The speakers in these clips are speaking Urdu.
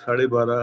12:30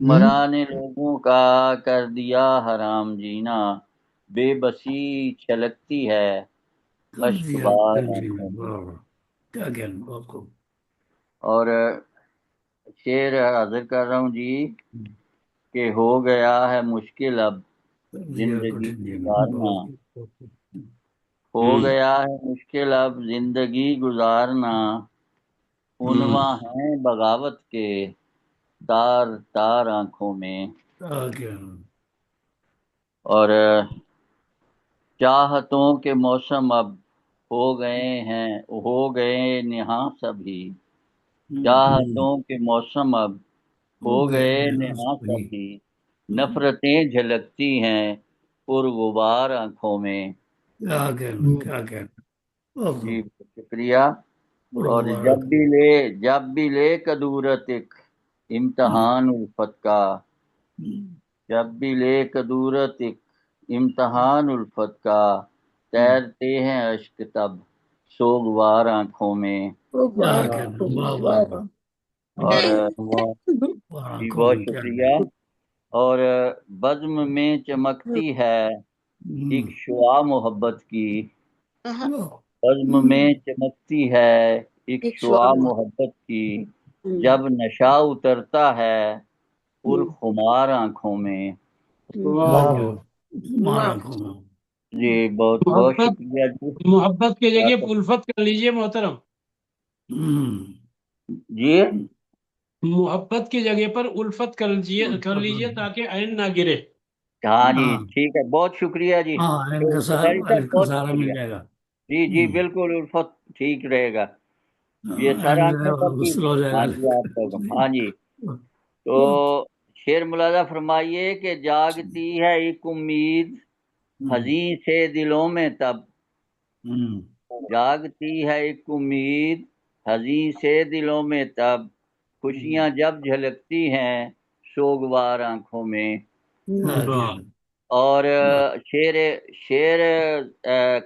مرانے لوگوں کا کر دیا حرام جینا، بے بسی چھلکتی ہے اشک بار آنکھوں میں۔ کیا کہنا بہت خوب۔ اور شعر حاضر کر رہا ہوں جی کہ ہو گیا ہے مشکل اب زندگی گزارنا، ہو گیا ہے مشکل اب زندگی گزارنا، عنواں ہیں بغاوت کے تار تار آنکھوں میں۔ اور چاہتوں کے موسم اب ہو گئے نہاں سبھی، چاہتوں کے موسم اب ہو گئے نہاں سبھی، نفرتیں جھلکتی ہیں پرغبار آنکھوں میں۔ کیا کہنا جی شکریہ۔ اور جب بھی لے کدورت ایک امتحان الفت کا، جب بھی لے کدورت ایک امتحان الفت کا، تیرتے ہیں اشک تب سوگوار آنکھوں میں۔ اور جی بہت شکریہ۔ اور بزم میں چمکتی ہے ایک شعاع محبت کی، بزم میں چمکتی ہے ایک شعاع محبت کی، جب نشہ اترتا ہے پرخمار آنکھوں میں۔ جی بہت بہت شکریہ جی۔ محبت کی جگہ الفت کر لیجئے محترم، جی محبت کی جگہ پر الفت کر لیجئے تاکہ عین نہ گرے۔ ہاں جی ٹھیک ہے، بہت شکریہ جی۔ بہت سارا مل شکریہ جائے گا۔ جی جی بالکل الفت ٹھیک رہے گا، یہ سارا غسل ہو جائے گا۔ ہاں جی آپ کو ہاں جی۔ تو شعر ملاحظہ فرمائیے کہ جاگتی ہے ایک امید حزین سے دلوں میں تب، جاگتی ہے ایک امید حزین سے دلوں میں تب، خوشیاں جب جھلکتی ہیں سوگوار آنکھوں میں۔ اور شعر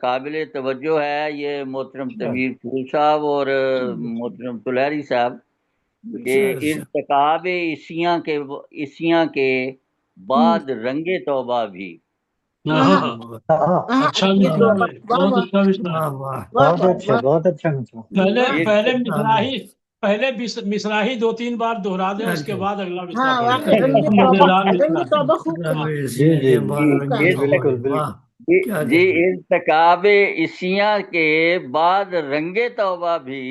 قابل توجہ ہے یہ محترم تمیر پھول صاحب اور محترم طلحری صاحب کہ ارتکاب عصیاں کے بعد رنگ توبہ بھی۔ اچھا مصرع ہے، بہت اچھا مصرع ہے۔ بہت اچھا پہلے مصرع ہی 2-3 بار دہرا دیں، اس کے بعد اگلا مصرع جی ارتکاب عصیاں کے بعد رنگ توبہ بھی،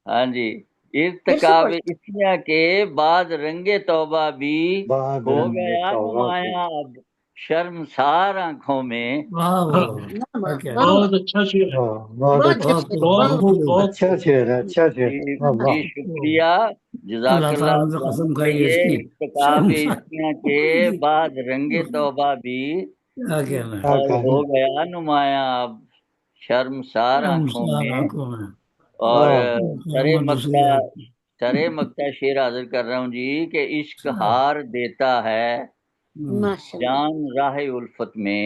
ہاں جی ارتکاب عصیاں کے بعد رنگ توبہ بھی، ہو گیا نمایاں اب شرمسار آنکھوں میں۔ بہت اچھا شعر ہے، بہت اچھا شعر ہے، اچھا شعر۔ جی شکریہ، جزاک اللہ۔ ارتکاب عصیاں کے بعد رنگ توبہ بھی، اور ہو گیا نمایاں اب شرمسار آنکھوں میں۔ اور سرے مکتا شعر حاضر کر رہا ہوں جی کہ عشق ہار دیتا ہے جان راہ الفت میں،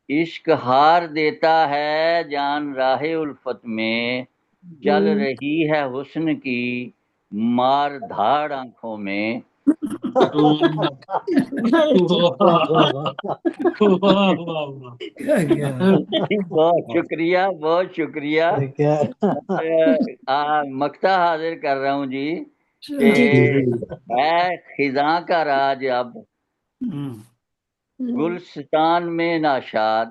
عشق ہار دیتا ہے جان راہ الفت میں، چل رہی ہے حسن کی مار دھاڑ آنکھوں میں۔ بہت شکریہ بہت شکریہ۔ مکتا حاضر کر رہا ہوں جی کہ ہے خزاں کا راج اب گلستان میں ناشاد،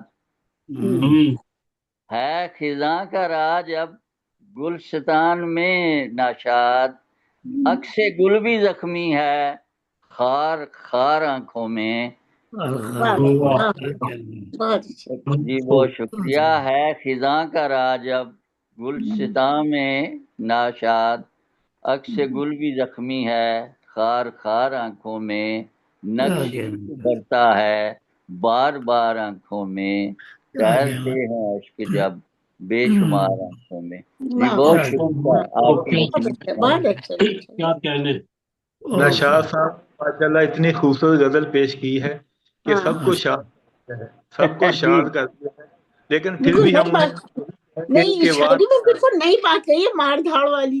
ہے خزاں کا راج اب گلستان میں ناشاد، عکس گل بھی زخمی ہے خار خار آنکھوں میں۔ جی بہت شکریہ۔ ہے خزاں کا راج اب گلستان میں ناشاد، عکس گل بھی زخمی ہے خار خار آنکھوں میں، نقش بھرتا ہے بار بار آنکھوں میں، تیرتے ہیں اشک جب بے شمار آنکھوں میں۔ جی بہت شکریہ آپ کی۔ کیا کہنے۔ نشاط صاحب ماشاء اللہ اتنی خوبصورت غزل پیش کی ہے کہ سب کو شاد ہے، سب کو شاد کرتی ہے، لیکن پھر بھی ہم نہیں شاعری میں بالکل نئی بات کہی ہے مار دھاڑ والی۔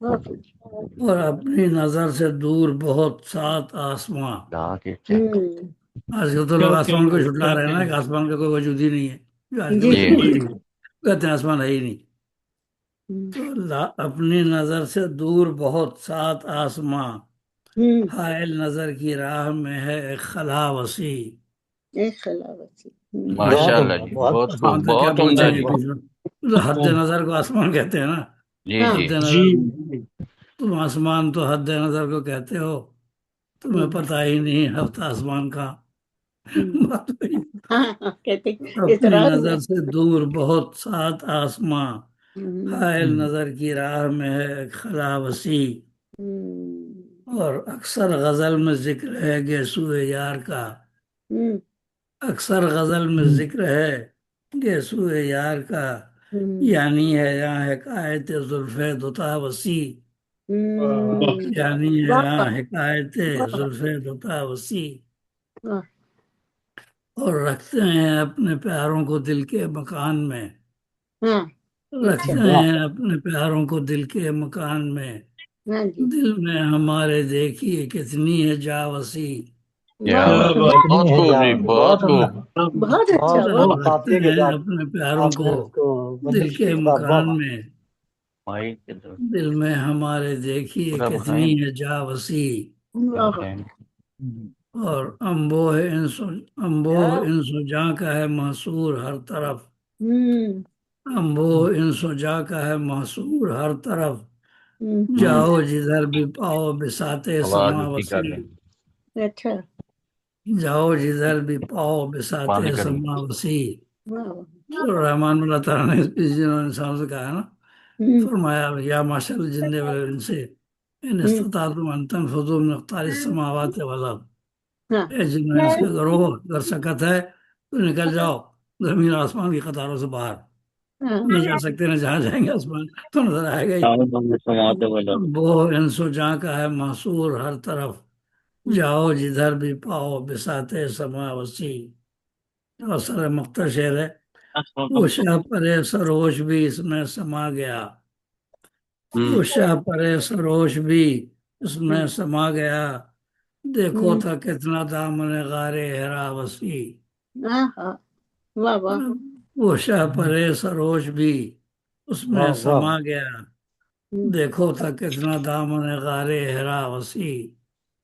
اور اپنی نظر سے دور بہت سات آسماں. آج کل تو لوگ آسمان کو جھٹلا رہے ہیں نا کہ آسمان کا کوئی وجود ہی نہیں ہے. جو آج جی کل جی کہتے ہیں آسمان ہے ہی نہیں. تو اپنی نظر سے دور بہت سات آسماں، حائل نظر کی راہ میں ہے ایک خلا وسیع. ایک خلاوت ماشاء بہت اللہ عمدہ، جی، بہت بہت آسمان خوب، کا کیا بہت عمدہ پوچھیں گے جی. بیچ میں. تو حد نظر کو آسمان کہتے ہیں نا. جی ہاں جی حد نظر جی تم آسمان تو حد نظر کو کہتے ہو، تمہیں پتہ ہی نہیں ہفتہ آسمان کا. بات وہی. ہاں کہتے اپنی اعتراض نظر ہے. سے دور بہت سات آسماں، حائل نظر کی راہ میں ہے ایک خلا وسیع. اور اکثر غزل میں ذکر ہے گیسوئے یار کا. اکثر غزل میں ذکر ہے گیسوئے یار کا، یعنی ہے یہاں حکایت زلف دوتا وسیع. یعنی ہے یہاں حکایت زلف دوتا وسیع. اور رکھتے ہیں اپنے پیاروں کو دل کے مکان میں. ہاں رکھتے ہیں اپنے پیاروں کو دل کے مکان میں. ہاں جی دل میں ہمارے دیکھیے کتنی ہے جا وسیع. کیا کیا بات، بات کتنی بہت ہے خوب جی، جان، بہت بہت عمدہ، خوب. بہت اچھا بہت بہت بہت رکھتے قافیے کے ہیں ساتھ اپنے پیاروں آپ کو نے اس کو دل بندش کے کی. واہ واہ مکان واہ. میں. مائی کے طرف دل میں ہمارے دیکھیے پورا کتنی بخائیں. ہے جا وسیع. واہ. اور انبوہ انس و جاں کا ہے محصور ہر طرف. انبوہ انس و جاں کا ہے محصور ہر طرف. جاؤ جدھر بھی پاؤ بساتے آواز سما اسی کر وسیع. لیں. اچھا جاؤ جدھر بھی پاؤ بساتے بند کر لیں. سما وسیع. واہ. تو رحمان اللہ تعالیٰ نے جنہوں نے انسان سے کہا نا، فرمایا یا معاشر الجن والانس ان استطعتم ان تنفذوا من اقطار السماوات والارض. ہاں اے جن و انس کے گروہ، اگر سکت ہے تو نکل جاؤ زمین اور آسمان کی قطاروں سے باہر. ہاں نہیں جا سکتے نہ جہاں جائیں گے آسمان تو نظر آئے گا ہی. سماعت والا. وہ انس و جاں کا ہے محصور ہر طرف. جاؤ جدھر بھی پاؤ بساتے سما وسیع. اور سر مختر شعر ہے. وہ شاہ پرے سروش بھی اس میں سما گیا. وہ شاہ پرے سروش بھی اس میں سما گیا. دیکھو تھا کتنا دامن غار ہرا وسیع. ہاں ہاں واہ واہ. وہ شاہ پرے سروش بھی اس میں واہ واہ. سما گیا. دیکھو تھا کتنا دامن غار ہرا وسیع.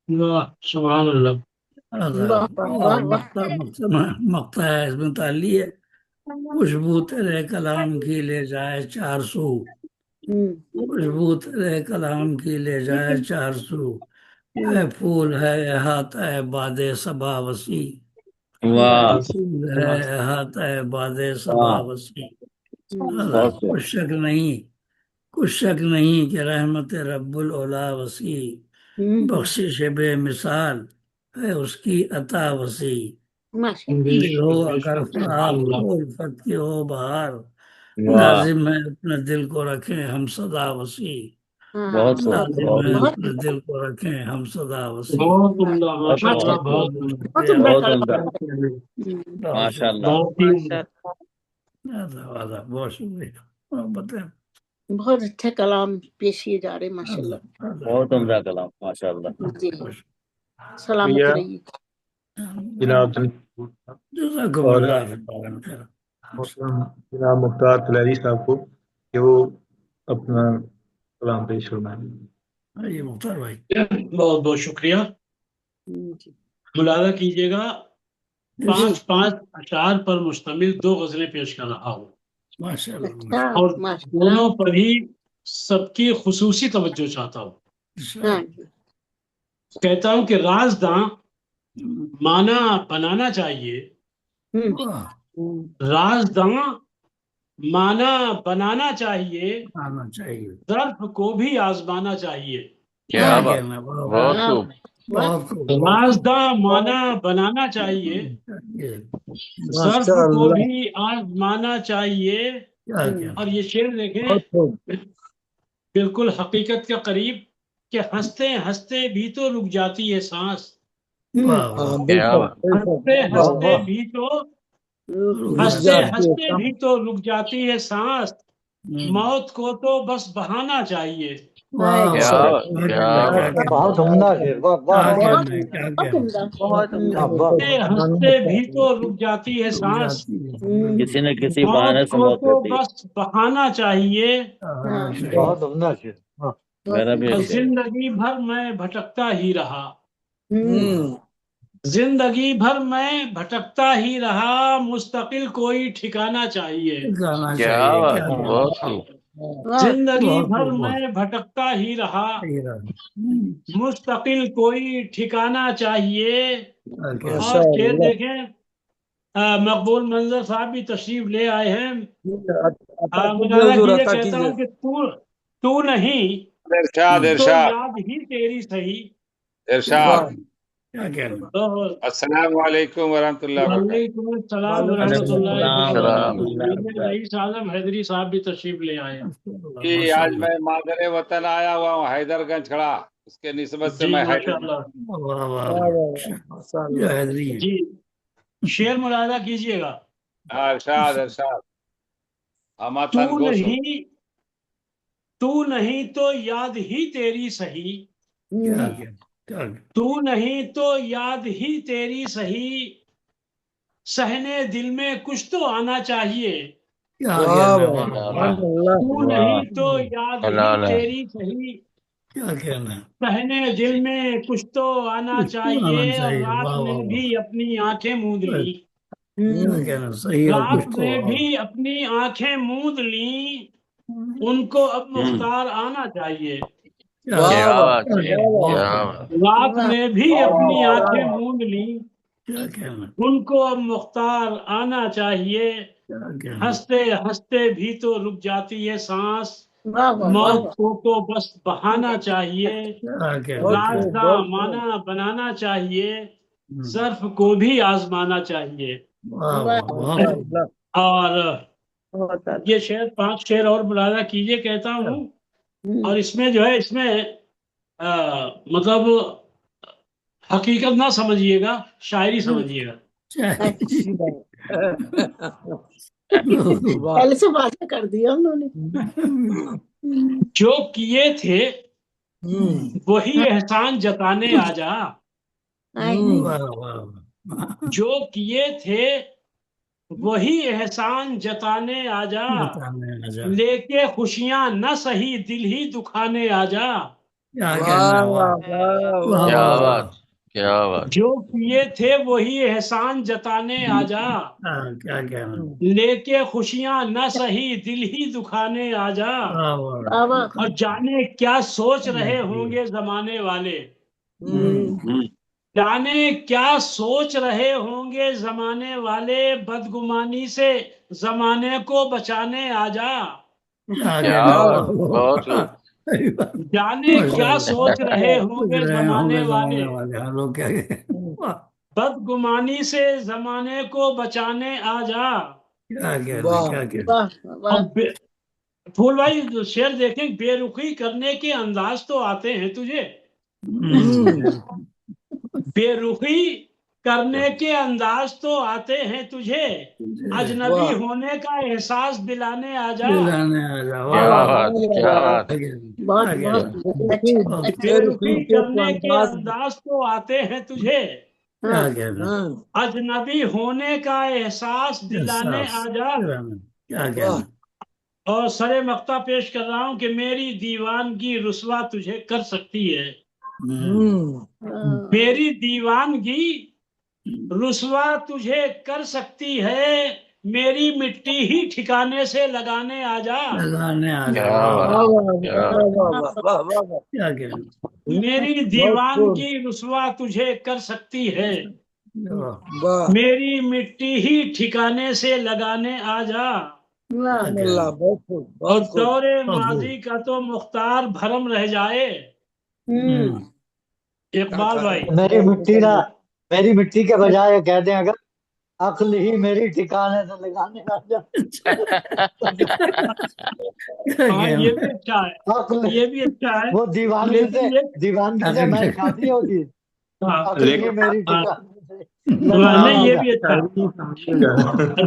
واہ سبحان اللہ. واہ واہ واہ. مقطع ہے اس میں تعلی ہے. خوشبو تیرے کلام کی لے جائے 400. خوشبو تیرے کلام کی لے جائے 400. اے پھول ہے احاطہ ہے باد صبا وسیع. واہ پھول ہے احاطہ ہے باد صبا واہ، وسیع. بہت خوب. کچھ شک نہیں کہ رحمت رب العلا وسیع. بخشش بے مثال ہے اس کی عطا وسیع. ماشاء بے دل ہو شک بے اگر شک فراق سبحان اللہ. ہو الفت کی ہو بہار. واہ، لازم ہے اپنے دل کو رکھیں ہم صدا وسیع. بہت خوب، لازم بہت ہے خوب، بہت اپنے دل کو رکھیں ہم صدا وسیع. بہت عمدہ بہت ماشاء خوب، اللہ، ماشاء بہت بہت عمدہ. بہت شکریہ. عمدہ بہت کلام عمدہ. ہے. بہت ماشاء اللہ. بہت ہی بہت شکریہ. بتائیں. بہت اچھے کلام پیش کیے جا رہے ہیں ماشاء اللہ. بہت عمدہ کلام، ماشاء اللہ. جی سلامت شکریہ رہیے. جناب جزاکم اور اللہ خیر. محترم جناب مختار طلیری صاحب کو کہ وہ اپنا کلام پیش فرمائیں. یہ مختار بھائی بہت بہت شکریہ. جی ملاحظہ کیجیے گا جی 5 اشعار پر مشتمل 2 غزلیں پیش کر رہا ہوں ماشاء اللہ. اچھا اور ماشاء اللہ. دونوں پر ہی سب کی خصوصی توجہ چاہتا ہوں. ہاں جی کہتا ہوں کہ رازداں معنی بنانا چاہیے، رازداں معنی بنانا چاہیے، آنا چاہیے. ظرف کو بھی آزمانا چاہیے. کیا ہاں بات، بہت واہ خوب. بہت خوب. رازداں معنی بنانا چاہیے، ظرف ماشاء کو اللہ. بھی آزمانا چاہیے. اور یہ شعر دیکھیں بہت خوب. بالکل حقیقت کے قریب کہ ہنستے ہنستے بھی تو رک جاتی ہے سانس. ہاں بے کیا شک بات، بے شک. ہنستے واہ ہنستے واہ. بھی تو رک جاتی ہے رک جاتی ہے سانس. موت کو تو بس بہانا چاہیے. واہ کیا واہ کیا بات بہت عمدہ شعر، واہ واہ کیا واہ، کہنا ہے، کیا بہت کہنا عمدہ بہت شعر۔ عمدہ۔ واہ واہ ہنستے ہنستے بھی تو رک جاتی ہے رک سانس، جاتی ہے۔ کسی نہ کسی بہانے موت سے کو موت تو ہوتی ہے۔ بس بہانا چاہیے، ہاں، صحیح۔ بہت عمدہ شعر، واہ۔ میرا بھی اور ایک شعر ہے۔ زندگی بھر میں بھٹکتا ہی رہا، ہوں، زندگی بھر میں بھٹکتا ہی رہا، مستقل کوئی ٹھکانا چاہیے، گانا کیا چاہیے، بات کیا ہے، کہنا بہت خوب۔ واہ، زندگی بہت بھر خوب، بہت میں بھٹکتا ہی رہا، صحیح رہا۔ مستقل کوئی ٹھکانا چاہیے۔ کیا کہنا اور شعر دیکھیں، مقبول منظر صاحب بھی تشریف لے آئے ہیں۔ مطالعہ کیجیے، کہتا ہوں کہ تو نہیں ارشاد تو ارشاد یاد ہی تیری صحیح۔ ارشاد کیا کہنا تو السلام علیکم ورحمۃ اللہ وبرکاتہ۔ وعلیکم السلام ورحمۃ وعلیکم اللہ السلام وبرکاتہ۔ رئیس اعظم حیدری صاحب بھی تشریف لے آئے ہیں۔ جی ماشاء آج اللہ، میں مادر وطن آیا ہوا ہوں حیدر گنج کھڑا، اس کے نسبت سے جی میں ماشاء حیدر اللہ۔ واہ واہ، یہ حیدری ہے۔ جی شعر ملاحظہ کیجیے گا۔ ارشاد ارشاد ہما تو تن گوشم نہیں تو یاد ہی تیری صحیح، کیا کہنا، کیا کہنا۔ تو نہیں تو یاد ہی تیری صحیح، سہنے دل میں کچھ تو آنا چاہیے، کیا کہنا، واہ کیا واہ، بات۔ تو نہیں تو یاد ہی حلال ہے۔ تیری صحیح، کیا کہنا، سہنے دل میں کچھ تو آنا کچھ تو چاہیے، آنا اور چاہیے، رات واہ میں واہ بھی اپنی آنکھیں موند واہ، لی، کیا کہنا، صحیح اور رات کچھ تو میں بھی اپنی آنکھیں موند لیں، ان کو اب مختار آنا چاہیے، کیا کیا کہنا، بات کیا ہے، کہنا، بہت کیا خوب، بات۔ رات میں بھی اپنی آنکھیں موند لیں، کیا کہنا، ان کو اب مختار آنا چاہیے، کیا کہنا، ہنستے ہنستے بھی تو رک جاتی ہے سانس، واہ واہ موت واہ، کو تو بس بہانا چاہیے، کیا کہنا، رازدہ مانا بنانا چاہیے، ظرف کو بھی آزمانا چاہیے۔ واہ واہ، بہت خوب، اور بہت اعلیٰ۔ یہ شعر 5 شعر اور ملاحظہ کیجیے، کہتا ہوں، اور اس میں جو ہے، اس میں مطلب حقیقت نہ سمجھیے گا، شاعری سمجھیے گا۔ پہلے سے واضح کر دیا انہوں نے۔ جو کیے تھے وہی احسان جتانے آ جا، واہ واہ، جو کیے تھے وہی احسان جتانے آ جا، بتانے آ جا، لے کے خوشیاں نہ سہی دل ہی دکھانے آ جا، کیا کہنا، واہ واہ کیا واہ، بات، کیا بات۔ جو کیے تھے وہی احسان جتانے آ جا، کیا کہنا، لے کے خوشیاں نہ سہی دل ہی دکھانے آ جا، واہ واہ، واہ واہ، اور جانے کیا سوچ رہے ہوں گے زمانے والے، جانے کیا سوچ رہے ہوں گے زمانے والے، بدگمانی سے زمانے کو بچانے آ جا، کیا کیا کہنا، بات، بہت خوب۔ جانے کیا سوچ رہے ہوں سوچ گے رہے ہوں زمانے گے والے، زمانے والے، ہاں لوگ کیا کہیں، واہ، بدگمانی سے زمانے کو بچانے آ جا۔ کیا کہنا، کیا کہنا، واہ واہ، اب پھول بھائی شعر دیکھیں، بے رخی کرنے کے انداز تو آتے ہیں تجھے، بے رخی کرنے کے انداز تو آتے ہیں تجھے، اجنبی ہونے کا احساس دلانے آ جا، دلانے آ جا، واہ کیا واہ، بات، کیا بات۔ بہت کیا بہت کہنا، اچھا اچھا۔ بے رخی کرنے کے انداز تو آتے ہیں تجھے، کیا کہنا، اجنبی ہونے کا احساس دلانے احساس آ جا، دلانے، کیا کہنا، اور سر مقطع پیش کر رہا ہوں کہ میری دیوانگی رسوا تجھے کر سکتی ہے، میری دیوانگی رسوا تجھے کر سکتی ہے، میری مٹی ہی ٹھکانے سے لگانے آ جا، لگانے آ جا، کیا واہ بات، واہ، کیا بات۔ کیا کہنا، میری دیوانگی رسوا تجھے کر سکتی ہے، واہ، میری مٹی ہی ٹھکانے سے لگانے آ جا، واہ، کیا کہنا، اور دور ماضی کا تو مختار بھرم رہ جائے۔ اقبال بھائی، میری مٹی کے بجائے کہتے ہیں اگر عقل ہی میری ٹھکانے سے لگانے آ جائے، ہاں یہ بھی اچھا ہے، عقل یہ بھی اچھا ہے، وہ دیوانگی لیکن یہ سے میچ کھاتی ہوگی، ہاں عقل ہی لیکن میری ہاں، ٹھکانے سے نہیں لگانے آ یہ جائے۔ بھی اچھا ہے،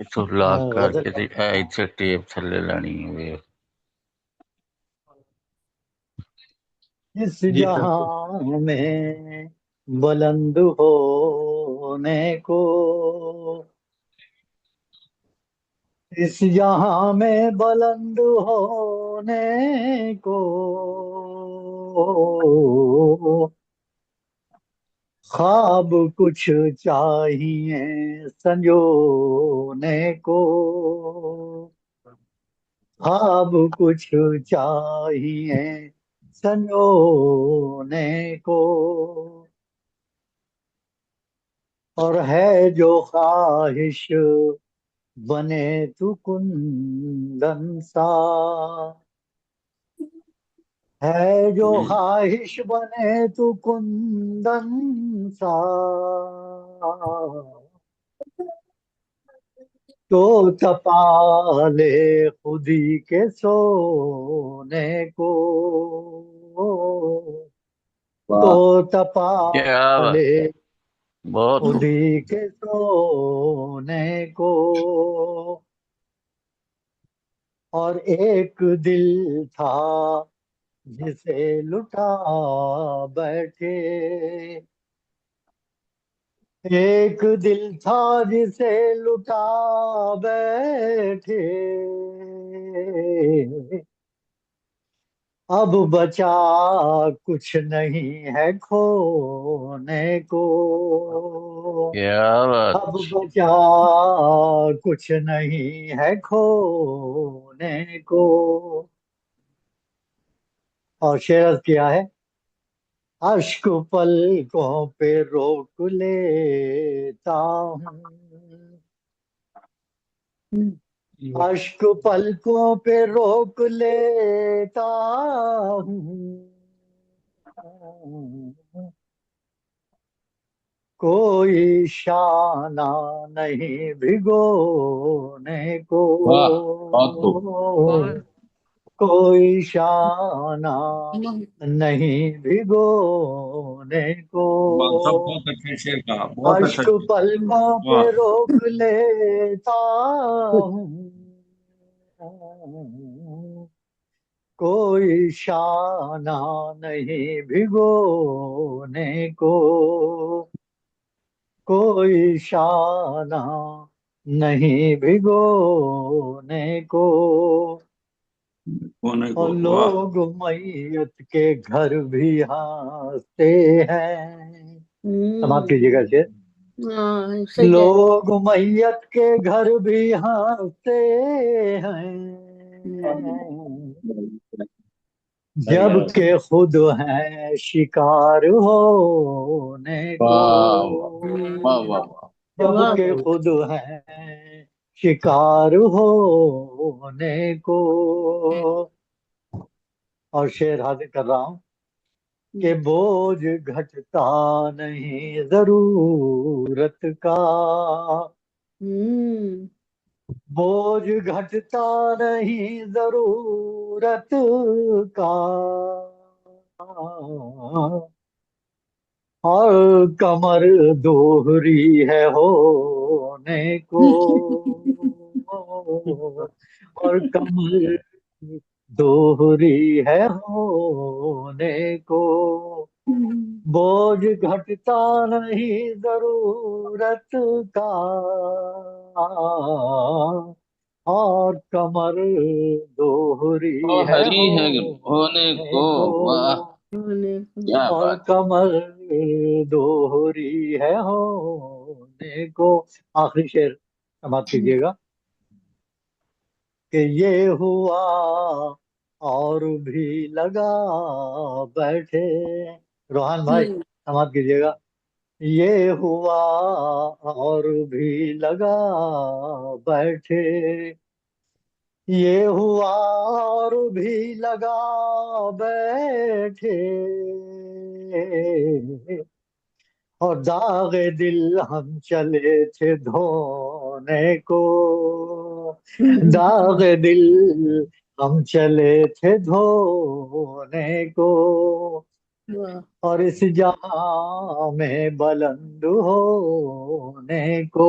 تو لاک کر غزل کے تے ایتھے ٹیپ تھلے لانی ہے اس جی سر جہاں میں بلند ہونے کو، اس جہاں میں بلند ہونے کو، خواب کچھ چاہیے سنجونے کو، خواب کچھ چاہیے سنجونے کو، اور ہے جو خواہش بنے تو کندن سا، ہے جو خواہش بنے تو کندن سا، تو تپا لے خودی کے سونے کو، تو تپا کیا بات لے بہت خوب خودی کے سونے کو، اور ایک دل تھا جسے لٹا بیٹھے، ایک دل تھا جسے لٹا بیٹھے، اب بچا کچھ نہیں ہے کھونے کو، کیا بات اب بچا کچھ نہیں ہے کھونے کو، اور شعر کیا ہے، اشک پلکوں پہ روک لیتا ہوں، اشک پلکوں پہ روک لیتا ہوں، کوئی شانہ نہیں بھگونے کو، واہ بہت خوب کوئی شانہ نہیں بھگونے کو، سب بہت اچھے شعر کہا بہت اچھا اشک پلکوں پہ واہ روک لیتا ہوں، کوئی شانہ نہیں بھگونے کو، کوئی شانہ نہیں بھگونے کو، ہونے کو اور واہ لوگ میت کے گھر بھی ہنستے ہیں، سماعت کیجیے گا اسے، ہاں صحیح کہہ لوگ میت کے گھر بھی ہنستے ہیں، جب کہ خود ہیں شکار ہونے کو، واہ واہ واہ جب واہ کہ خود ہیں شکار ہونے کو، اور شعر حاضر کر رہا ہوں کہ بوجھ گھٹتا نہیں ضرورت کا، بوجھ گھٹتا نہیں ضرورت کا، اور کمر دوہری ہے ہونے کو، اور کمر دوہری ہے ہونے کو، بوجھ گھٹتا نہیں ضرورت کا، اور کمر دوہری ہے ہری ہے ہونے ہونے کو کو، واہ کیا اور بات کمر دوہری ہے ہونے کو، آخری شعر سماعت کیجیے گا کہ یہ ہوا اور بھی لگا بیٹھے، روحان بھائی سماعت کیجیے گا، یہ ہوا اور بھی لگا بیٹھے، یہ ہوا اور بھی لگا بیٹھے، اور داغ دل ہم چلے تھے دھونے کو، داغ دل ہم چلے تھے دھونے کو، اور اس جہاں میں بلند ہونے کو،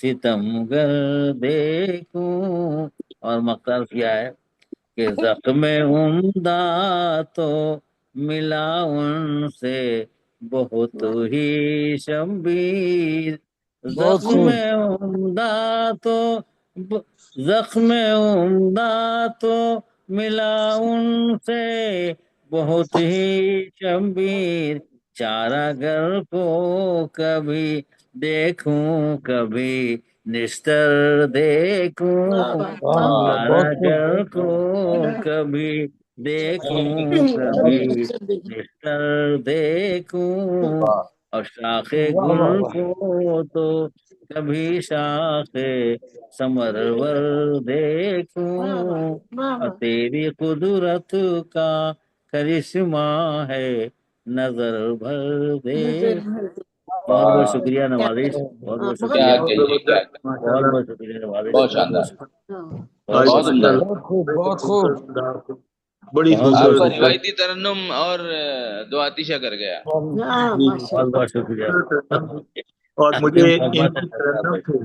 ستمگر دیکھوں، اور مختار کیا ہے کہ زخم عمدہ تو ملا ان سے بہت ہی شبیر، زخم عمدہ تو زخم عمدہ تو ملا ان سے بہت ہی شبیر، چارہ گر کو کبھی دیکھوں کبھی نشتر دیکھوں، چارہ گر کو کبھی دیکھوں کبھی نشتر دیکھوں، اور شاخ گل کو تو کبھی شاخ ثمرور دیکھوں، اور تیری قدرت کا کرشمہ ہے نظر بھر دیکھ۔ بہت بہت شکریہ نوازش، بہت بہت شکریہ، بہت بہت شکریہ نوازش، بہت بہت بہت شاندار، شکریہ، آج بہت عمدہ۔ بہت خوب۔ بڑی بہت آپ بہت کا خوبصورت شکریہ، روایتی ترنم اور دو آتیشہ کر گیا۔ بہت بہت شکریہ، اور آپ کی مجھے محبت ہے۔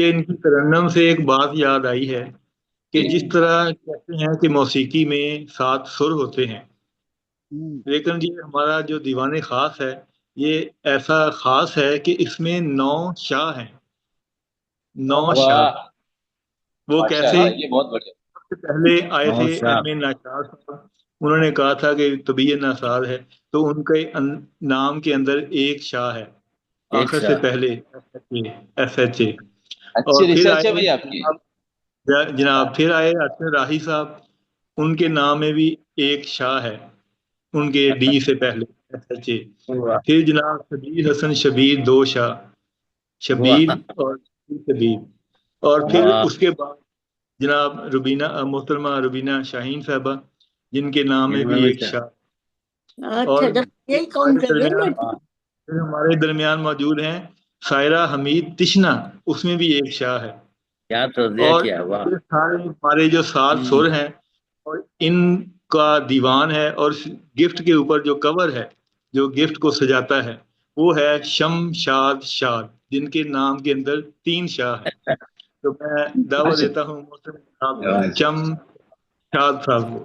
ان کی ترنم سے ایک بات یاد آئی ہے کہ جس طرح کہتے ہیں کہ موسیقی میں 7 سر ہوتے ہیں، لیکن یہ ہمارا جو دیوان خاص ہے یہ ایسا خاص ہے کہ اس میں 9 شاہ ہیں، 9 شاہ۔ واہ، وہ ماشاء کیسے؟ اللہ، یہ بہت بڑھیا۔ سب سے پہلے آئے تھے نوشا، ایم ناچار صاحب، انہوں نے کہا تھا کہ طبیعت ناساز ہے، تو ان کے نام کے اندر ایک شاہ ہے ایک آخر سے شاہ، پہلے، ایس ایچ اے۔ اچھی اور پھر ریسرچ ہے آئے بھائی آپ کی۔ جناب پھر آئے ارشد راہی صاحب، ان کے نام میں بھی ایک شاہ ہے ان کے ڈی سے پہلے، ایس ایچ اے۔ واہ پھر جناب شبیر حسن شبیر، 2 شاہ، شبیر واہ اور شبیر۔ اور پھر واہ، اس کے بعد جناب محترمہ روبینہ شاہین صاحبہ، جن کے نام میں ان بھی میں ایک سے شاہ۔ اور اچھا جب یہی کاؤنٹ کر رہے ہیں نا۔ پھر ہمارے درمیان موجود ہیں سائرہ حمید تشنا، اس میں بھی ایک شاہ ہے۔ کیا توجیہ اور کیا، واہ، یہ سارے ہمارے جو 7 سر ہیں اور ان کا دیوان ہے، اور گفٹ کے اوپر جو کور ہے جو گفٹ کو سجاتا ہے وہ ہے شم شاد شاد، جن کے نام کے اندر 3 شاہ ہیں۔ تو میں دعوت دیتا ہوں محترم چم شاد صاحب کو،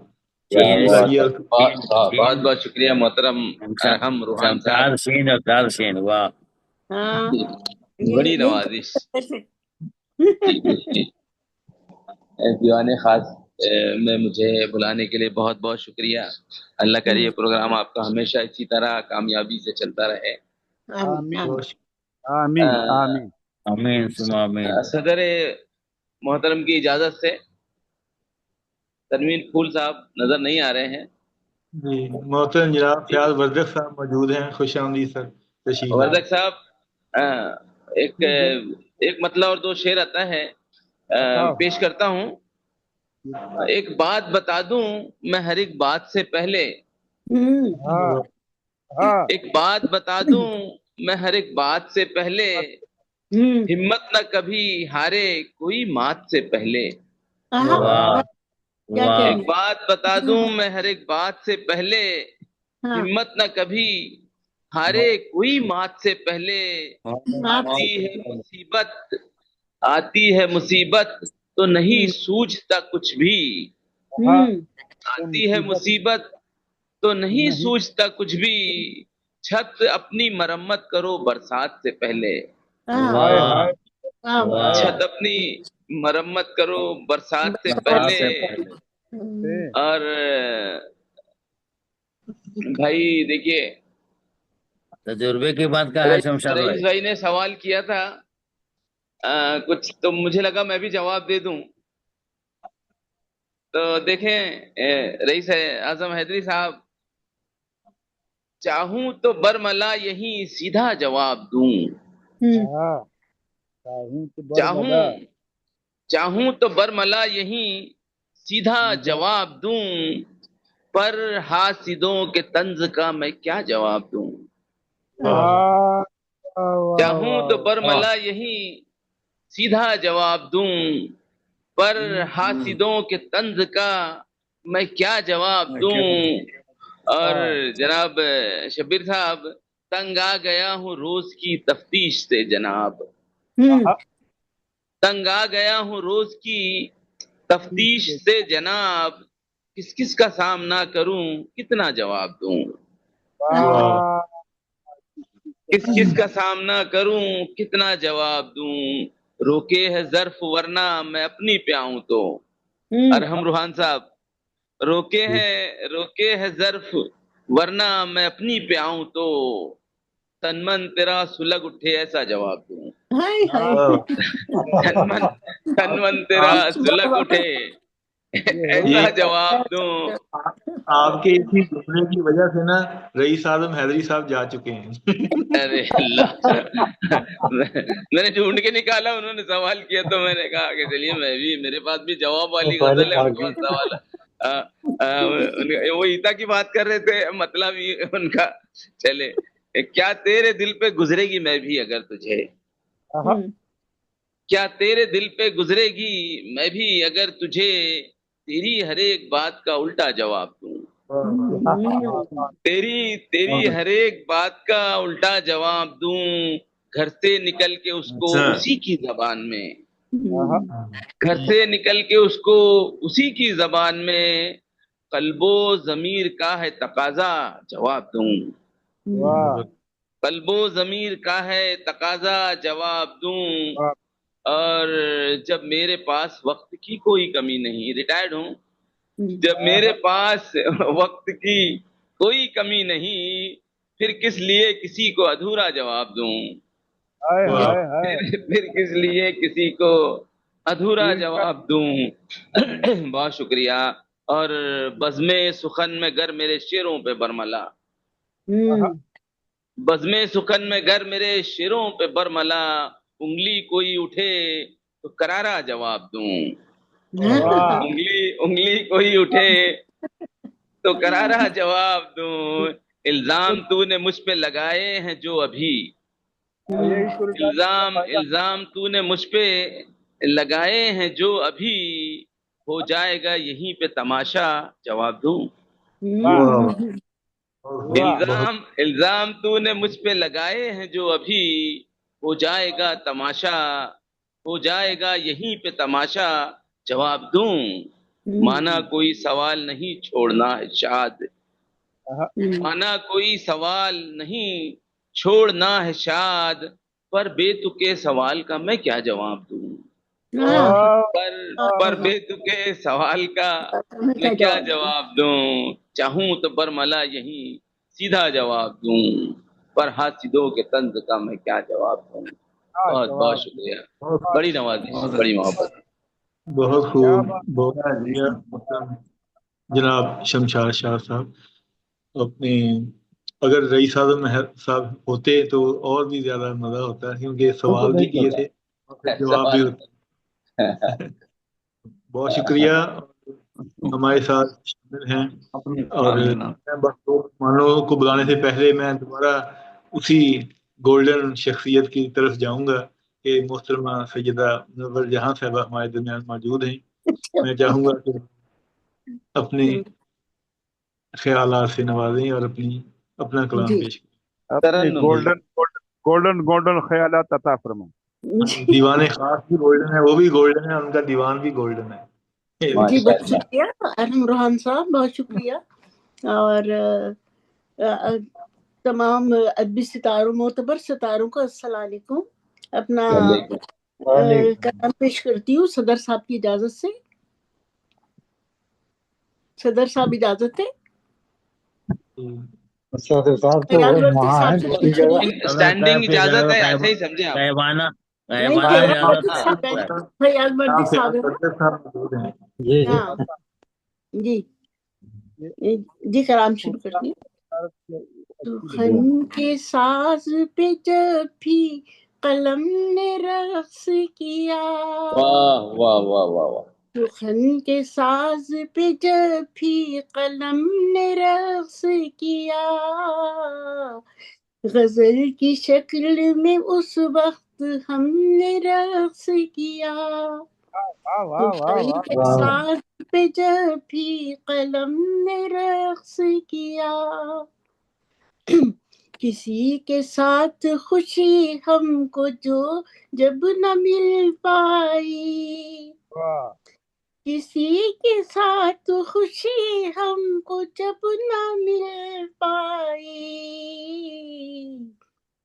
تشریف لائیے۔ بہت بہت شکریہ محترم ارحم روحان صاحب، چار شین اور 4 شین، واہ، ہاں بڑی یہی نوازش۔ دیوان خاص میں مجھے بلانے کے لیے بہت بہت شکریہ۔ اللہ کرے یہ پروگرام آپ کا ہمیشہ اسی طرح کامیابی سے چلتا رہے۔ آمین آمین آمین۔ آمین ثم آمین۔ صدر محترم کی اجازت سے تنوین پھول صاحب نظر نہیں آ رہے ہیں۔ جی محترم جناب فیاض وردق صاحب موجود ہیں، خوش آمدید سر، تشریف لائیں۔ وردق صاحب ایک مطلب اور 2 شعر آتا ہے، پیش کرتا ہوں۔ ایک بات بتا دوں میں ہر ایک بات سے پہلے، ایک بات بتا دوں میں ہر ایک بات سے پہلے، ہمت نہ کبھی ہارے کوئی مات سے پہلے۔ واہ واہ، ایک بات بتا دوں میں ہر ایک بات سے پہلے، ہمت نہ کبھی ہارے کوئی مات سے پہلے، آتی ہے مصیبت تو نہیں سوجھتا کچھ بھی، آتی ہے مصیبت تو نہیں سوجھتا کچھ بھی، چھت اپنی مرمت کرو برسات سے پہلے، چھت اپنی مرمت کرو برسات سے پہلے۔ اور بھائی دیکھیے، تجربے کی بات کا ہے شمشاد رئیس بھائی نے سوال کیا تھا کچھ، تو مجھے لگا میں بھی جواب دے دوں۔ تو دیکھیں رئیس اعظم حیدری صاحب، چاہوں تو برملا یہیں سیدھا جواب دوں، چاہوں تو برملا یہیں سیدھا جواب دوں، پر حاسدوں کے طنز کا میں کیا جواب دوں، چاہوں تو برملا یہیں سیدھا جواب دوں، پر حاسدوں کے طنز کا میں کیا جواب دوں۔ اور جناب شبیر صاحب، تنگ آ گیا ہوں روز کی تفتیش سے جناب، تنگ آ گیا ہوں روز کی تفتیش سے جناب، کس کس کا سامنا کروں کتنا جواب دوں، کس کس کا سامنا کروں کتنا جواب دوں، روکے ہے ظرف ورنہ میں اپنی پہ آؤں تو، ارحم روحان صاحب، روکے ہے ظرف ورنہ میں اپنی پہ آؤں تو، تن من تیرا سلگ اٹھے ایسا جواب دوں، تن من تیرا سلگ اٹھے ایسا جواب دوں۔ آپ کے اسی جملے کی وجہ سے نا رئیس اعظم حیدری صاحب جا چکے ہیں۔ ارے اللہ، میں نے ڈھونڈ کے نکالا، انہوں نے سوال کیا تو میں نے کہا کہ چلیے میں بھی، میرے پاس بھی جواب والی غزل ہے، ان کے پاس سوال ہے۔ وہ ایتا کی بات کر رہے تھے، مطلب ان کا، چلے، کیا تیرے دل پہ گزرے گی میں بھی اگر تجھے، کیا تیرے دل پہ گزرے گی میں بھی اگر تجھے، تیری ہر ایک بات کا الٹا جواب دوں، تیری ہر ایک بات کا الٹا جواب دوں، گھر سے نکل کے اس کو اسی کی زبان میں، گھر سے نکل کے اس کو اسی کی زبان میں، قلب و ضمیر کا ہے تقاضا جواب دوں، قلب و ضمیر کا ہے تقاضا جواب دوں، اور جب میرے پاس وقت کی کوئی کمی نہیں، ریٹائرڈ ہوں، جب میرے پاس وقت کی کوئی کمی نہیں، پھر کس لیے کسی کو ادھورا جواب دوں، پھر کس لیے کسی کو ادھورا جواب دوں۔ بہت شکریہ۔ اور بزم سخن میں گر میرے شعروں پہ برملا، بزم سخن میں گر میرے شعروں پہ برملا، انگلی کوئی اٹھے تو کرارا جواب دوں، انگلی کوئی اٹھے تو کرارا جواب دوں، الزام تو نے مجھ پہ لگائے ہیں جو ابھی، الزام تو نے مجھ پہ لگائے ہیں جو ابھی، ہو جائے گا یہیں پہ تماشا جواب دوں، الزام تو نے مجھ پہ لگائے ہیں جو ابھی، ہو جائے گا تماشا، ہو جائے گا یہیں پہ تماشا جواب دوں، مانا کوئی سوال نہیں چھوڑنا ہے شاد، مانا کوئی سوال نہیں چھوڑنا ہے شاد، پر بے تکے سوال کا میں کیا جواب دوں، پر بے تکے سوال کا میں کیا جواب دوں، چاہوں تو برملا یہیں سیدھا جواب دوں، پر حاسدوں کے طنز کا میں کیا جواب دوں۔ بہت بہت شکریہ، بڑی نوازش، بڑی محبت۔ بہت خوب، بہت شکریہ جناب شمشاد شاہ صاحب۔ اپنے اگر رئیس اعظم صاحب ہوتے تو اور بھی زیادہ مزہ ہوتا ہے، کیونکہ سوال بھی کیے تھے جواب بھی ہوتے۔ بہت شکریہ، ہمارے ساتھ شامل ہیں، اور مہمانوں کو بلانے سے پہلے میں دوبارہ اسی گولڈن شخصیت کی طرف جاؤں گا کہ محترمہ سیدہ منور جہاں صاحبہ ہمارے درمیان موجود ہیں۔ میں چاہوں گا کہ اپنے خیالات سے نوازیں اور اپنا کلام پیش کریں۔ گولڈن خیالات عطا فرمائیں۔ دیوان خاص بھی گولڈن ہے، وہ بھی گولڈن ہے، ان کا دیوان بھی گولڈن ہے۔ جی بہت شکریہ ارحم روحان صاحب، بہت شکریہ۔ اور تمام ادبی ستاروں، معتبر ستاروں کو السلام علیکم۔ اپنا کلام پیش کرتی ہوں صدر صاحب کی اجازت سے۔ صدر صاحب اجازت ہے؟ اسٹینڈنگ اجازت ہے، ایسے ہی سمجھے آپ؟ فیاض مردی صاحب جی جی کلام شروع کرتی ہوں۔ سخن کے ساز پہ جب بھی قلم نے رقص کیا، واہ واہ واہ واہ واہ، سخن کے ساز پہ جب بھی قلم نے رقص کیا، غزل کی شکل میں اس وقت ہم نے رقص کیا، سخن کے ساز پہ جب بھی قلم نے رقص کیا، کسی کے ساتھ خوشی ہم کو جو جب نہ مل پائی، کسی کے ساتھ خوشی ہم کو جب نہ مل پائی،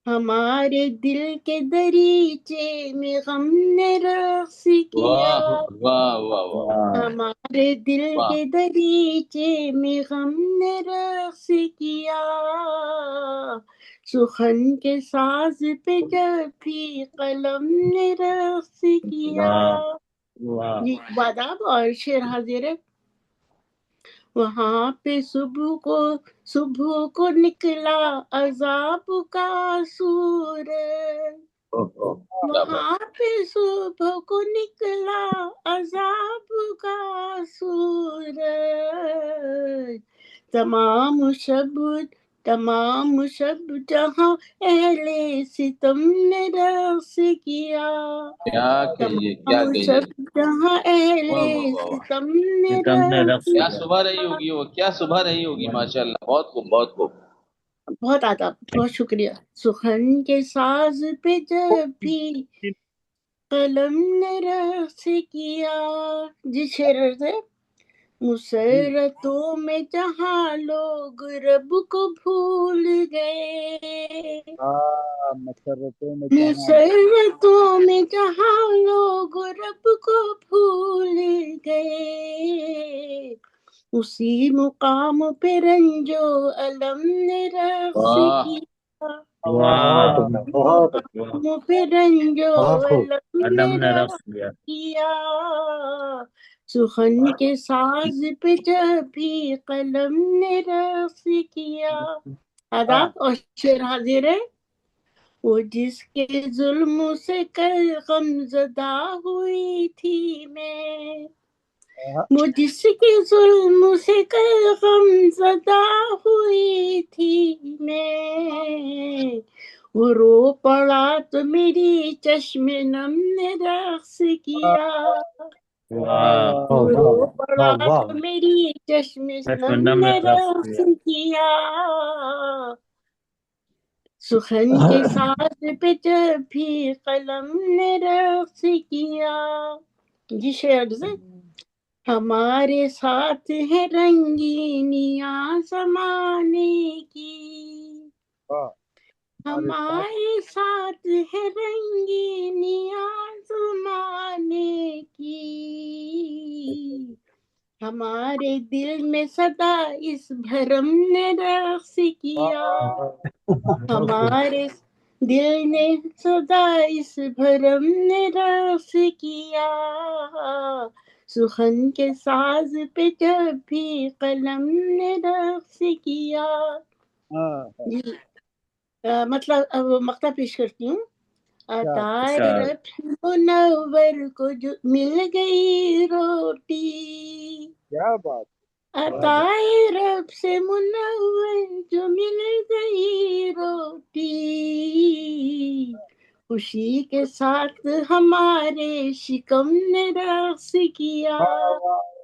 ہمارے دل کے دریچے میں غم نے رقص کیا، واہ واہ واہ واہ ہمارے دل واہ کے دریچے میں غم نے رقص کیا، سخن کے ساز پہ جب بھی قلم نے رقص کیا۔ واہ یہ باداب اور شعر حاضر ہے۔ وہاں پہ صبح کو نکلا عذاب کا سورج، وہاں پہ صبح کو نکلا عذاب کا سورج، تمام شب جہاں اہل ستم نے رقص کیا، کیا کہیے کیا تمام کہیے، شب جہاں اہل واہ واہ واہ واہ، ستم نے تم نے رقص رقص کیا کیا۔ صبح رہی ہوگی وہ، کیا صبح رہی ہوگی، ماشاء اللہ، بہت خوب بہت خوب۔ بہت آداب، بہت شکریہ۔ سخن کے ساز پہ جب بھی قلم نے رقص کیا، جی شعر سے مسرتوں میں جہاں لوگ رب کو بھول گئے، مسرتوں میں جہاں لوگ رب کو بھول گئے، اسی مقام پہ رنجو علم نے رقص واہ کیا، واہ بہت مقام پہ رنجو بہت خوب۔ علم قدم نے نے رقص رقص کیا۔ کیا، سخن کے ساز پہ جب بھی قلم نے رقص کیا۔ آداب اور شعر حاضر ہے۔ وہ جس کے ظلم سے کل غم زدہ ہوئی تھی میں، وہ جس کے ظلم سے کل غم زدہ ہوئی تھی میں، وہ رو پڑا تو میری چشم نم نے رقص کیا، واہ وہ واہ رو واہ پڑا واہ واہ۔ تو میری چشم نم نم نے نے رقص رقص کیا۔ کیا، سخن کے ساتھ پہ جب بھی قلم نے رقص کیا، جی شعر سے ہمارے ساتھ ہے رنگینیاں زمانے کی، ہمارے ساتھ ہے رنگینیاں زمانے کی، ہمارے دل میں سدا اس بھرم نے رقص کیا، ہمارے دل نے سدا اس بھرم نے رقص کیا، سخن کے ساز پہ جب بھی قلم نے رقص کیا۔ جی مطلب اب مقطع پیش کرتی ہوں۔ عطائے ارشاد۔ رب منور کو جو مل گئی روٹی، عطائے رب سے منور جو مل گئی روٹی، خوشی کے ساتھ ہمارے شکم نے رقص کیا،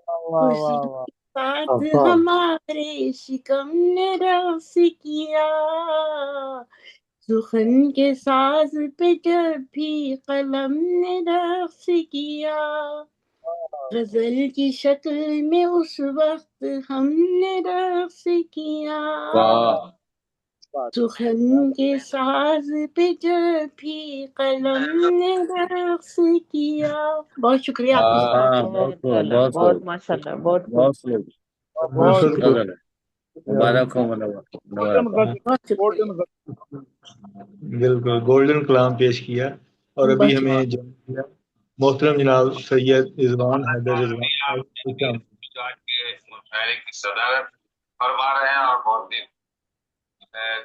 خوشی کے ساتھ ہمارے شکم نے رقص کیا، سخن کے ساز پہ جب بھی قلم نے رقص کیا، غزل کی شکل میں اس وقت ہم نے رقص کیا، واہ سخن کے ساز پہ جب بھی قلم نے رقص کیا۔ بہت شکریہ آپ واہ سب کا۔ بہت خوب بہت خوب ماشاء اللہ بہت خوب۔ بہت خوب، بہت خوب شکریہ، غزل ہے، مبارک ہو منور آپ۔ بہت شکریہ، بالکل گولڈن کلام پیش کیا، اور ابھی بہت ہمیں جو محترم جناب سید رضوان حیدر رضوان آپ نے جو آج کے مشاعرے کی صدارت فرما رہے ہیں، اور بہت ہی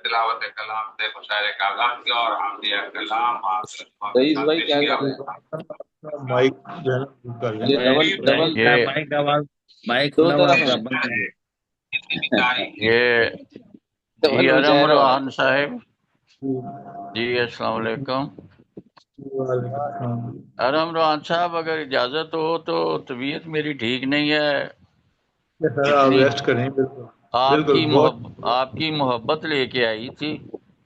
تلاوت کلام سے مشاعرے کا آغاز کیا، اور حامدیہ کلام آپ سے رئیس بھائی کیا کر رہے ہیں؟ مائک جو ہے نا کر لیں۔ یہ ڈبل ڈبل یہ مائک آواز مائک دو کھلا ہوا طرف آپ کا بند ہے، کریں۔ یہ ڈبل جی ارم مشاعرہ ہو رہا روحان صاحب، جی السلام علیکم۔ وعلیکم السلام۔ ارم روحان صاحب، اگر اجازت ہو تو طبیعت میری ٹھیک نہیں ہے، سر آپ اتنی ریسٹ کریں، بالکل بالکل، بہت آپ کی محبت لے کے آئی تھی،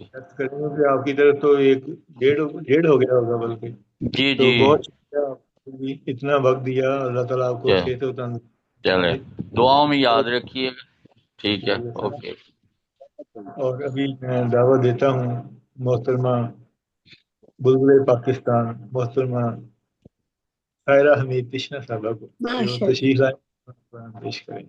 بات کریں گے کہ آپ کی طرف تو 1.5 ہو گیا ہوگا بلکہ. جی تو جی بہت شکریہ آپ کو بھی اتنا وقت دیا. اللہ تعالیٰ آپ کو صحت و تندرستی چلے دے. دعاؤں میں یاد رکھیے گا. ٹھیک ہے، شکریہ سر. اوکے. اور ابھی میں دعوت دیتا ہوں محترمہ بلبل پاکستان محترمہ خیرہ حمید تشنا صاحبہ کو کہ وہ ماشاء اللہ. تشریف لائیں قرآن پیش کریں.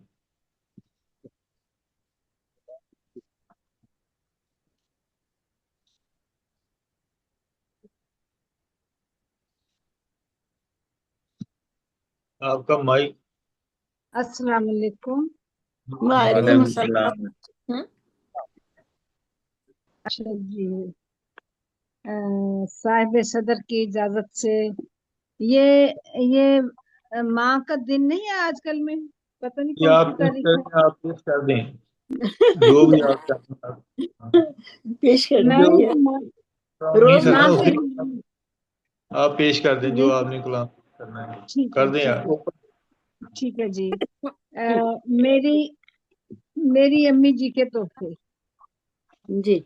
آپ کا مائک. السلام علیکم. وعلیکم وعلیکم السلام. السلام. اچھا جی، صاحب صدر کی اجازت سے یہ ماں کا دن نہیں ہے آج کل میں، پتہ نہیں یہ کون آپ سی پیش تاریخ ہے. کریں، آپ پیش کر دیں جو بھی آپ چاہیں. پیش کر میں جو دیجیے. نہیں روز سر ماں نام اس کے کے آپ پیش کر دیں جو آپ نے کلام کرنا ہے. ٹھیک کر ہے دیں ٹھیک آپ. ہے ٹھیک ہے جی. میری امی جی کے تحفے جی.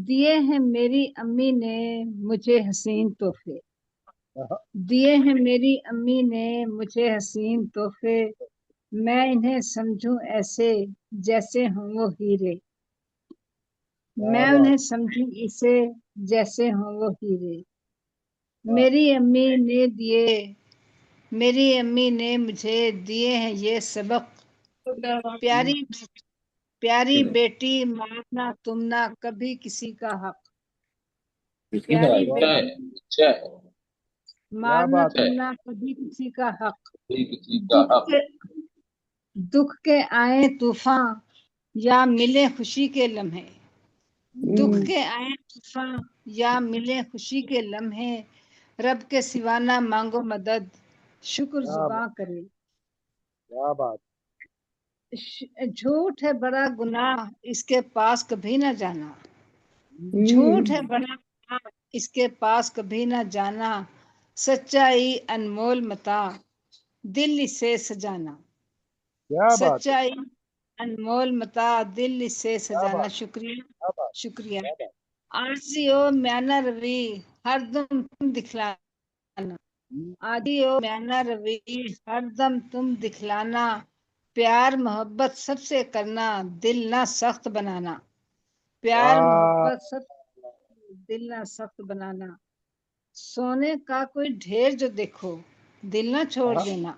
دیے ہیں میری امی نے مجھے حسین تحفے. دیے ہیں میری امی نے مجھے حسین تحفے، میں انہیں سمجھوں ایسے جیسے ہوں وہ ہیرے. میں انہیں سمجھوں اسے جیسے ہوں وہ ہیرے. میری امی نے مجھے دیے ہیں یہ سبق، پیاری بیٹی ماننا تم نہ کبھی کسی کا حق. پیاری بیٹی مارنا تم نہ کبھی کسی کا حق. دکھ کے آئیں طوفان یا ملے خوشی کے لمحے. دکھ کے آئیں طوفان یا ملے خوشی کے لمحے، رب کے سوا نہ مانگو مدد، شکر زباں کرے. جھوٹ ہے بڑا گناہ اس کے پاس کبھی نہ جانا. جھوٹ ہے بڑا گناہ اس کے پاس کبھی نہ جانا، سچائی انمول متاع دل اسے سجانا. سچائی انمول متاع دل اسے سجانا. شکریہ. عارضی ہو میانہ روی ہر دم تم دکھلانا. عادی ہو میانہ روی ہر دم تم دکھلانا، پیار محبت سب سے کرنا دل نہ سخت بنانا. پیار محبت سب دل نہ سخت بنانا. سونے کا کوئی ڈھیر جو دیکھو دل نہ چھوڑ دینا.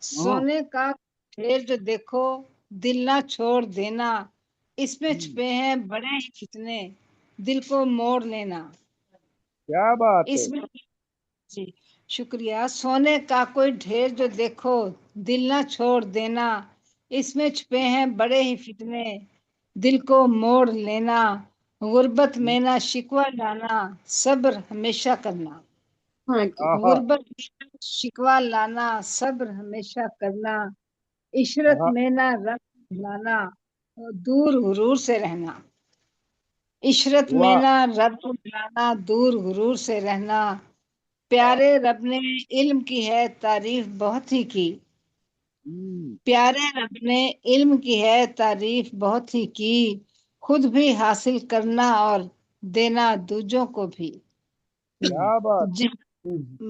سونے کا ڈھیر جو دیکھو دل نہ چھوڑ دینا، اس میں چھپے ہیں بڑے ہی فتنے دل کو موڑ لینا. اس میں جی شکریہ. سونے کا کوئی ڈھیر جو دیکھو دل نہ چھوڑ دینا، اس میں چھپے ہیں بڑے ہی فتنے دل کو موڑ لینا. غربت میں نہ شکوہ لانا صبر ہمیشہ کرنا. ہاں جی. غربت میں نہ شکوہ لانا صبر ہمیشہ کرنا. عشرت میں نہ رنگ لانا دور غرور سے رہنا. عشرت میں نہ رب لانا دور غرور سے رہنا. پیارے رب نے علم کی ہے تعریف بہت ہی کی. پیارے رب نے علم کی ہے تعریف بہت ہی کی، خود بھی حاصل کرنا اور دینا دوجوں کو بھی.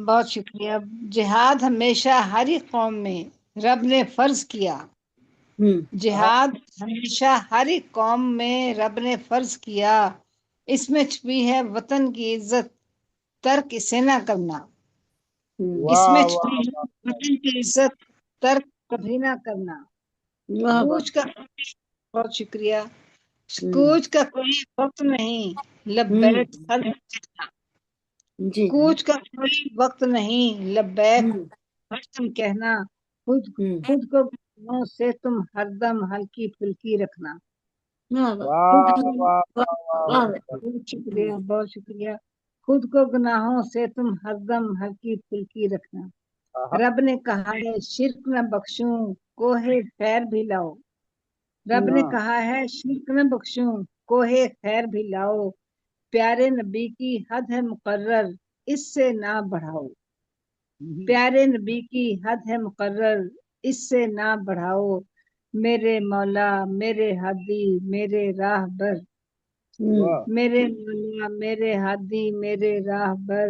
بہت شکریہ. جہاد ہمیشہ ہر ایک قوم میں رب نے فرض کیا. جہاد ہمیشہ ہر ایک قوم میں رب نے فرض کیا، اس میں چھپی ہے وطن کی عزت ترک اسے نہ کرنا. اس میں چھپی ہے وطن کی عزت ترک کبھی نہ کرنا. کوچ کا بہت شکریہ. کوچ کا کوئی وقت نہیں لبیک ہر دم کہنا. کوچ کا کوئی وقت نہیں لبیک ہر دم کہنا. خود کو گناہوں سے تم ہر دم ہلکی پھلکی رکھنا. بہت شکریہ بہت شکریہ. خود کو گناہوں سے تم ہر دم ہلکی پھلکی رکھنا. رب نے کہا ہے شرک نہ بخشوں کوہ خیر بھی لاؤ. رب نے کہا ہے شرک نہ بخشوں کوہ خیر بھی لاؤ. پیارے نبی کی حد ہے مقرر اس سے نہ بڑھاؤ. پیارے نبی کی حد ہے مقرر اس سے نہ بڑھاؤ. میرے مولا میرے ہادی میرے راہ بر، میرے مولا میرے ہادی میرے راہ بر،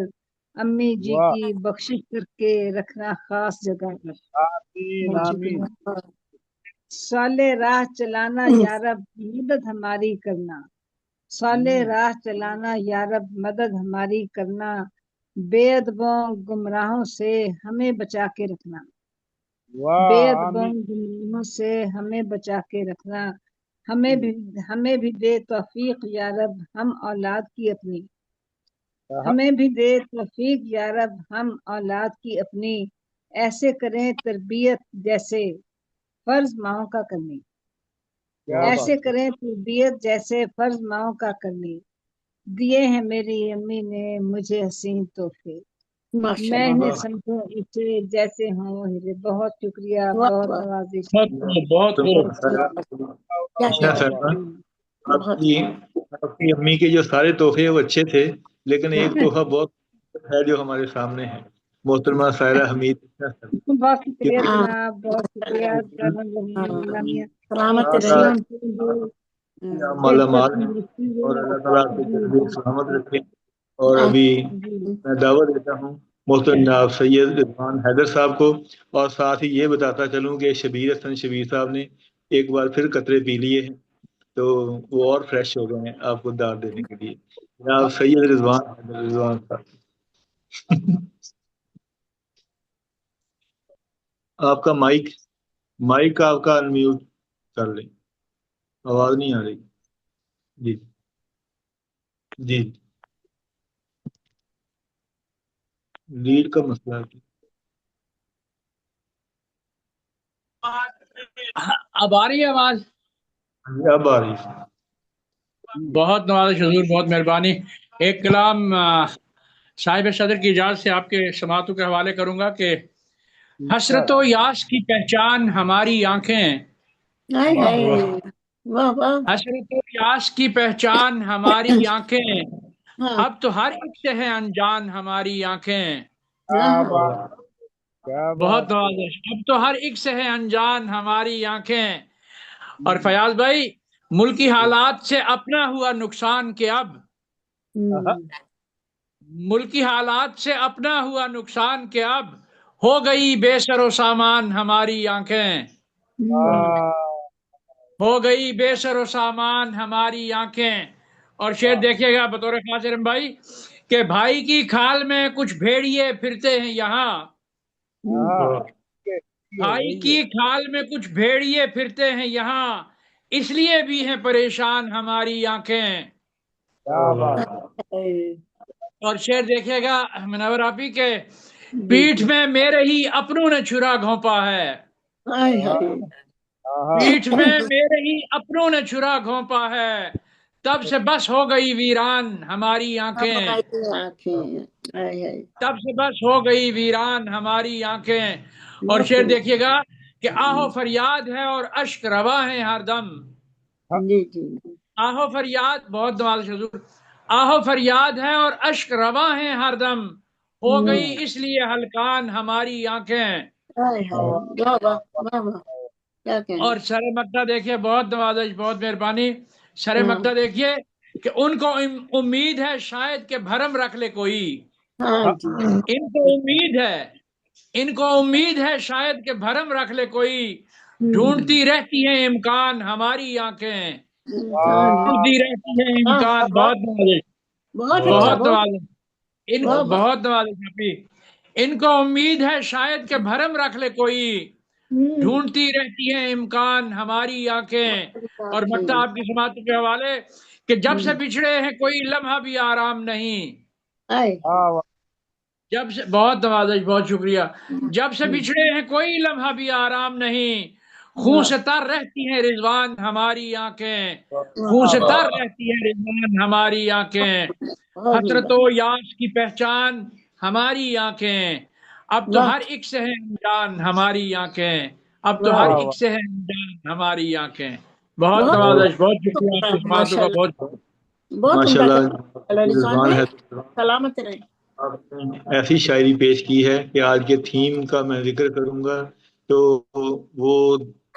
امی جی کی بخشش کر کے رکھنا خاص جگہ پر۔ آمین آمین۔ صالح راہ چلانا یارب مدد ہماری کرنا، صالح راہ چلانا یارب مدد ہماری کرنا، بے ادبوں گمراہوں سے ہمیں بچا کے رکھنا، بے ادبوں گمراہوں سے ہمیں بچا کے رکھنا، ہمیں بھی دے توفیق یارب ہم اولاد کی اپنی، ہمیں بھی دے توفیق یارب ہم اولاد کی اپنی، ایسے کریں تربیت جیسے فرض ماؤں کا کرنی، ایسے کریں تربیت جیسے فرض ماؤں کا کرنی، دیے ہیں میری امی نے مجھے حسین تحفے، میں نے سمجھو اسے جیسے ہوں ہیرے۔ بہت شکریہ، بہت نوازش۔ بہت آپ کی امی کے جو سارے تحفے وہ اچھے تھے، لیکن ایک تحفہ بہت ہے جو ہمارے سامنے ہے، محترمہ سائرہ حمید۔ بہت شکریہ جناب، بہت شکریہ۔ سلامت مالا مال ہیں اور اللہ تعالیٰ آپ کو سلامت رکھے۔ اور ابھی میں دعوت دیتا ہوں محترم جناب سید رضوان حیدر صاحب کو، اور ساتھ ہی یہ بتاتا چلوں کہ شبیر حسن شبیر صاحب نے ایک بار پھر قطرے پی لیے ہیں، تو وہ اور فریش ہو گئے ہیں آپ کو دعوت دینے کے لیے۔ جناب سید رضوان صاحب آپ کا مائک آپ کا انمیوٹ کر لیں، آواز نہیں آ رہی۔ جی جی لیڈ کا مسئلہ ہے۔ اب آ رہی ہے آواز؟ اب آ رہی ہے۔ بہت نوازش حضور، بہت مہربانی۔ ایک کلام صاحب صدر کی اجازت سے آپ کے سماعتوں کے حوالے کروں گا کہ حسرت و یاس کی پہچان ہماری آنکھیں، حسرت و یاس کی پہچان ہماری آنکھیں، اب تو ہر ایک سے ہے انجان ہماری آنکھیں۔ بہت نوازش۔ اب تو ہر ایک سے ہے انجان ہماری آنکھیں۔ اور فیاض بھائی، ملکی حالات سے اپنا ہوا نقصان کہ اب، ملکی حالات سے اپنا ہوا نقصان کہ اب ہو گئی بے سر و سامان ہماری آنکھیں، ہو گئی بے سر و سامان ہماری آنکھیں۔ اور شعر دیکھیے گا بطور خاص ارم بھائی کہ بھائی کی کھال میں کچھ بھیڑیے پھرتے ہیں یہاں، بھائی کی کھال میں کچھ بھیڑیے پھرتے ہیں یہاں، اس لیے بھی ہیں پریشان ہماری آنکھیں۔ اور شعر دیکھیے گا منور آپی کے پیٹھ میں میرے ہی اپنوں نے چھرا گھونپا ہے، پیٹھ میں میرے ہی اپنوں نے چھرا گھونپا ہے، تب سے بس ہو گئی ویران ہماری آنکھیں، تب سے بس ہو گئی ویران ہماری آنکھیں۔ اور شعر دیکھیے گا کہ آہو فریاد ہے اور اشک روا ہے ہر دم، آہو فریاد، بہت نوازش حضور، آہو فریاد ہے اور اشک روا ہے ہر دم، ہو گئی اس لیے ہلکان ہماری آنکھیں۔ اور سر مکہ دیکھیے، بہت نوازش، بہت مہربانی۔ سر مکہ دیکھیے کہ ان کو امید ہے شاید کہ بھرم رکھ لے کوئی، ان کو امید ہے، ان کو امید ہے شاید کہ بھرم رکھ لے کوئی، ڈھونڈتی رہتی ہیں امکان ہماری آنکھیں، ڈھونڈتی رہتی ہیں امکان۔ بہت نوازش، بہت نوازش، ان کو بہت نوازش۔ ان کو امید ہے شاید کہ بھرم رکھ لے کوئی، ڈھونڈتی رہتی ہیں امکان ہماری آنکھیں۔ اور مکتا آپ کی سماعت کے حوالے کہ جب سے بچھڑے ہیں کوئی لمحہ بھی آرام نہیں، جب سے، بہت نوازش، بہت شکریہ، جب سے بچھڑے ہیں کوئی لمحہ بھی آرام نہیں، خون سے تر رہتی ہیں رضوان ہماری آنکھیں، خون سے تر رہتی ہیں رضوان ہماری آنکھیں، حسرت و یاس کی پہچان ہماری آنکھیں، اب تو ہر ایک سے ہے انجان ہماری آنکھیں، اب تو ہر ایک سے ہے انجان ہماری آنکھیں۔ بہت نوازش، بہت شکریہ آپ کی سماعتوں کا، بہت ماشاء اللہ۔ سلامت رہے۔ آپ نے ایسی شاعری پیش کی ہے کہ آج کے تھیم کا میں ذکر کروں گا تو وہ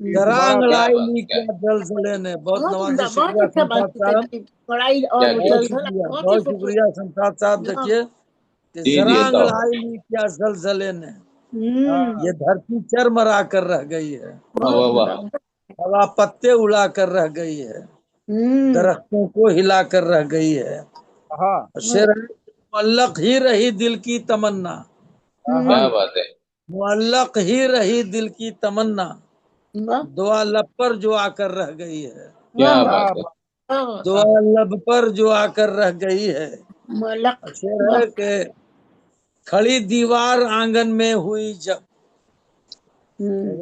ذرا کیا انگڑائی بات لی کیا کیا زلزلے نے. بہت بہت نوازی. عمدہ، بہت شکریہ اچھا شمشاد بات کی صاحب. تھی. بڑائی اور کیا وہ کیا بہت زلزلہ شکریہ بہت ہی بہت خوبصورت. شکریہ شمشاد صاحب. ہاں. دیکھیے کہ جی ذرا جی عطا انگڑائی لی کیا زلزلے نے. ہوں. یہ دھرتی چرمرا کر رہ گئی ہے. واہ بہت واہ عمدہ. واہ. ہوا پتے اڑا کر رہ گئی ہے. درختوں کو ہلا کر رہ گئی ہے. ہاں شعر ہے، معلق ہی رہی دل کی تمنا. کیا بات ہے. معلق ہی رہی دل کی تمنا. واہ دعا لب پر جو آ کر رہ گئی ہے. کیا واہ بات ہے. واہ. دعا لب پر جو آ کر رہ گئی ہے. ملک. شعر ہے کہ کھڑی دیوار آنگن میں ہوئی جب. کھڑی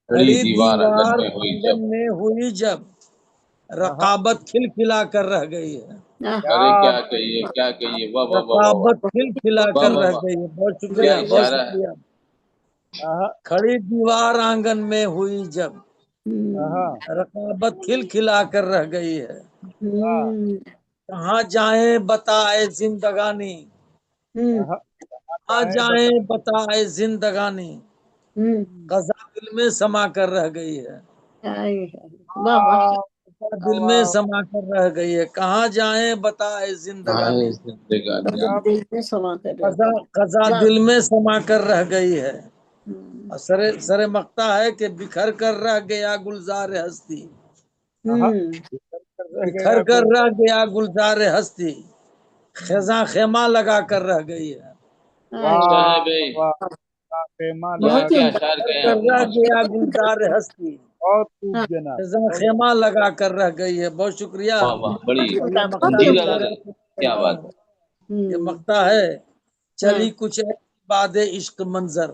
کھڑی دیوار دیوار میں ہوئی آنگن جب. میں ہوئی جب رقابت کھل کھلا کر رہ گئی ہے. ارے کیا کہیے کیا کہیے. واہ واہ واہ واہ رقابت واہ. کھل کھلا واہ کر واہ رہ واہ. گئی ہے. بہت کیا شکریہ بہت اشارہ ہے. شکریہ. کھڑی دیوار آنگن میں ہوئی جب رقابت کھل کھلا کر رہ گئی ہے. کہاں جائیں بتائے زندگانی. کہاں جائیں بتائے زندگانی. قضا دل میں سما کر رہ گئی ہے. واہ واہ. قضا دل میں سما کر رہ گئی ہے. کہاں جائیں بتائے زندگانی. زندگانی. دل میں سما کر رہ قضا گئی. قضا دل میں سما کر رہ گئی ہے. اور سر مقتا ہے کہ بکھر کر رہ گیا گلزار ہستی. بکھر کر رہ گیا گلزار ہستی. خزاں خیمہ لگا کر رہ گئی ہے. اچھا ہے بھائی. کیا بہت ہی کیا عمدہ. اشعار کہے کر آپ نے رہ ماشاء گیا اللہ. گلزار ہستی. بہت خوب جناب. خزاں خیمہ لگا کر رہ گئی ہے. بہت شکریہ. واہ واہ. بڑی اور یہ مقتا بہت ہی سنجیدہ عمدہ. غزل. کیا بات ہے. یہ مقتا ہے. چلی کچھ ایسی باد عشق منظر.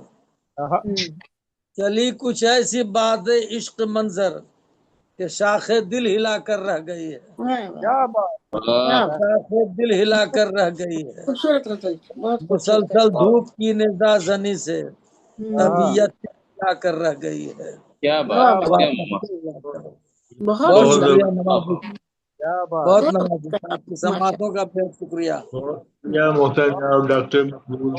چلی کچھ ایسی باد عشق منظر کہ شاخ دل ہلا کر رہ گئی ہے. کیا بات. واہ. شاخ دل ہلا کر رہ گئی ہے. خوبصورت غزل. بہت خوبصورت. مسلسل دھوپ کی ندا زنی سے طبیعت ہلا کر رہ گئی ہے. کیا بات واہ ہے. واہ. کیا بہت بہت عمدہ. شکریہ واہ نوازی. واہ. کیا بات. بہت بہت نوازی. آپ کی سماعتوں کا بہت شکریہ. بہت شکریہ محترم جناب ڈاکٹر مقبول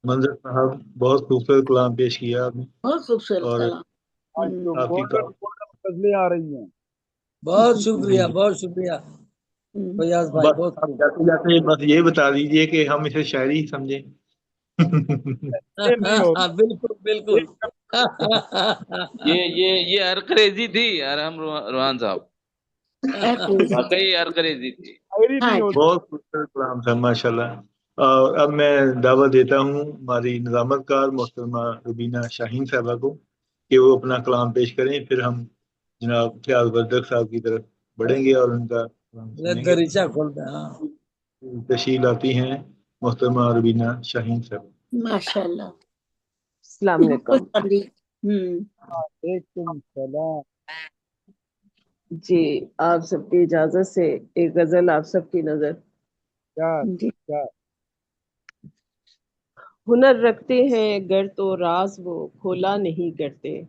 منظر صاحب. بہت خوبصورت کلام پیش کیا آپ نے. بہت خوبصورت اور کلام. آج تو آپ کی گولڈن غزلیں آ رہی ہیں. بہت شکریہ بہت شکریہ فیاض بھائی. بس بہت آپ جاتے جاتے بس یہ بتا دیجئے کہ ہم اسے شاعری ہی سمجھیں. یہ نہیں ہو. بالکل بالکل. یہ ارقریزی تھی یار ہم روحان صاحب. واقعی ارقریزی تھی. شاعری نہیں ہو. بہت خوبصورت کلام تھا ماشاء اللہ. اور اب میں دعوت دیتا ہوں ہماری نظامت کار محترمہ ربینہ شاہین صاحبہ کو کہ وہ اپنا کلام پیش کریں. پھر ہم جناب فیاض بدرک صاحب کی طرف بڑھیں گے اور ان کا کلام سنیں گے. دریچہ کھولتے ہیں. ہاں تشریف لاتی ہیں محترمہ ربینہ شاہین صاحب. ماشاء اللہ. السلام علیکم. وعلیکم السلام. جی آپ سب کی اجازت سے ایک غزل آپ سب کی نظر. کیا ہنر رکھتے ہیں گر تو راز وہ کھولا نہیں کرتے.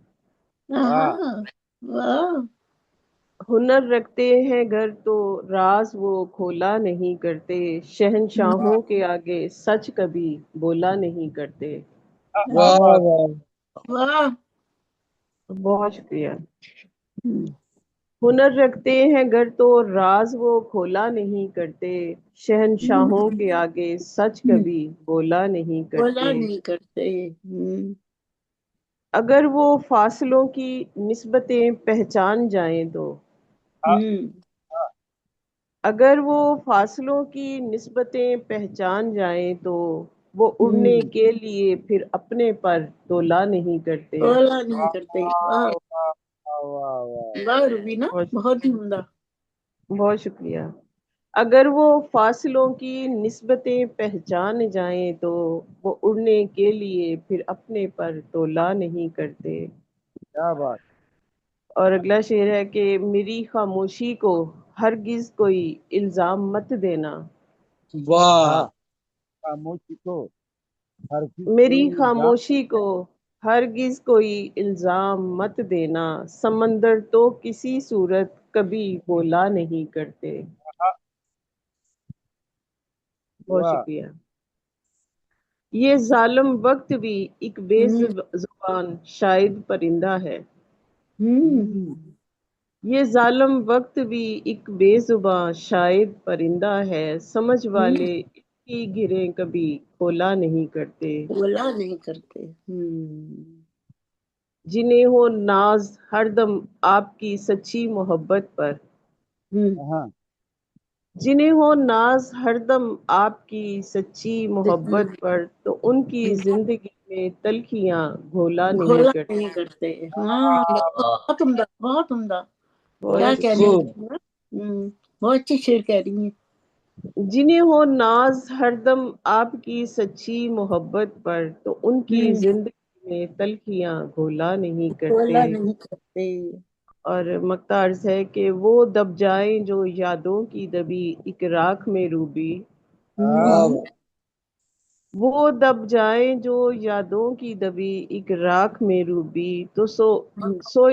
ہنر رکھتے ہیں گر تو راز وہ کھولا نہیں کرتے. شہنشاہوں کے آگے سچ کبھی بولا نہیں کرتے. واہ واہ. بہت شکریہ. ہنر رکھتے ہیں گر تو راز وہ کھولا نہیں کرتے. شہنشاہوں کے آگے سچ کبھی بولا نہیں بولا کرتے. نہیں کرتے. اگر وہ فاصلوں کی نسبتیں پہچان جائیں تو. اگر وہ فاصلوں کی نسبتیں پہچان جائیں تو وہ اڑنے کے لیے پھر اپنے پر تولا نہیں کرتے. بولا نہیں کرتے. واہ روبینہ بہت ہی عمدہ. بہت شکریہ. اگر وہ فاصلوں کی نسبتیں پہچان جائیں تو وہ اڑنے کے لیے پھر اپنے پر تولا نہیں کرتے. کیا بات. اور اگلا شعر ہے کہ میری خاموشی کو ہرگز کوئی الزام مت دینا. واہ. خاموشی کو میری خاموشی کو ہرگز کوئی الزام مت دینا. سمندر تو کسی صورت کبھی بولا نہیں کرتے. بہت شکریہ. یہ ظالم وقت بھی ایک بے زبان شاید پرندہ ہے. یہ ظالم وقت بھی ایک بے زباں شاید پرندہ ہے، سمجھ والے اس کی گریں کبھی کھولا نہیں کرتے، بولا نہیں کرتے۔ جنہیں ہو ناز ہر دم آپ کی سچی محبت پر، ہاں جنہیں ہو ناز ہر دم آپ کی سچی محبت پر، تو ان کی زندگی میں تلخیاں گھولا نہیں گھولا کرتے۔ نہیں کرتے۔ ہاں بہت عمدہ، بہت عمدہ، کیا بہت کہہ رہی ہیں، بہت اچھی شعر کہہ رہی ہیں۔ جنہیں ہو ناز ہر دم آپ کی سچی محبت پر، تو ان کی زندگی میں تلخیاں گھولا نہیں کرتے۔ گھولا نہیں کرتے۔ اور مقطع عرض ہے کہ وہ دب جائیں جو یادوں کی دبی ایک راکھ میں روبی، وہ دب جائیں جو یادوں کی دبی ایک راکھ میں روبی، تو سو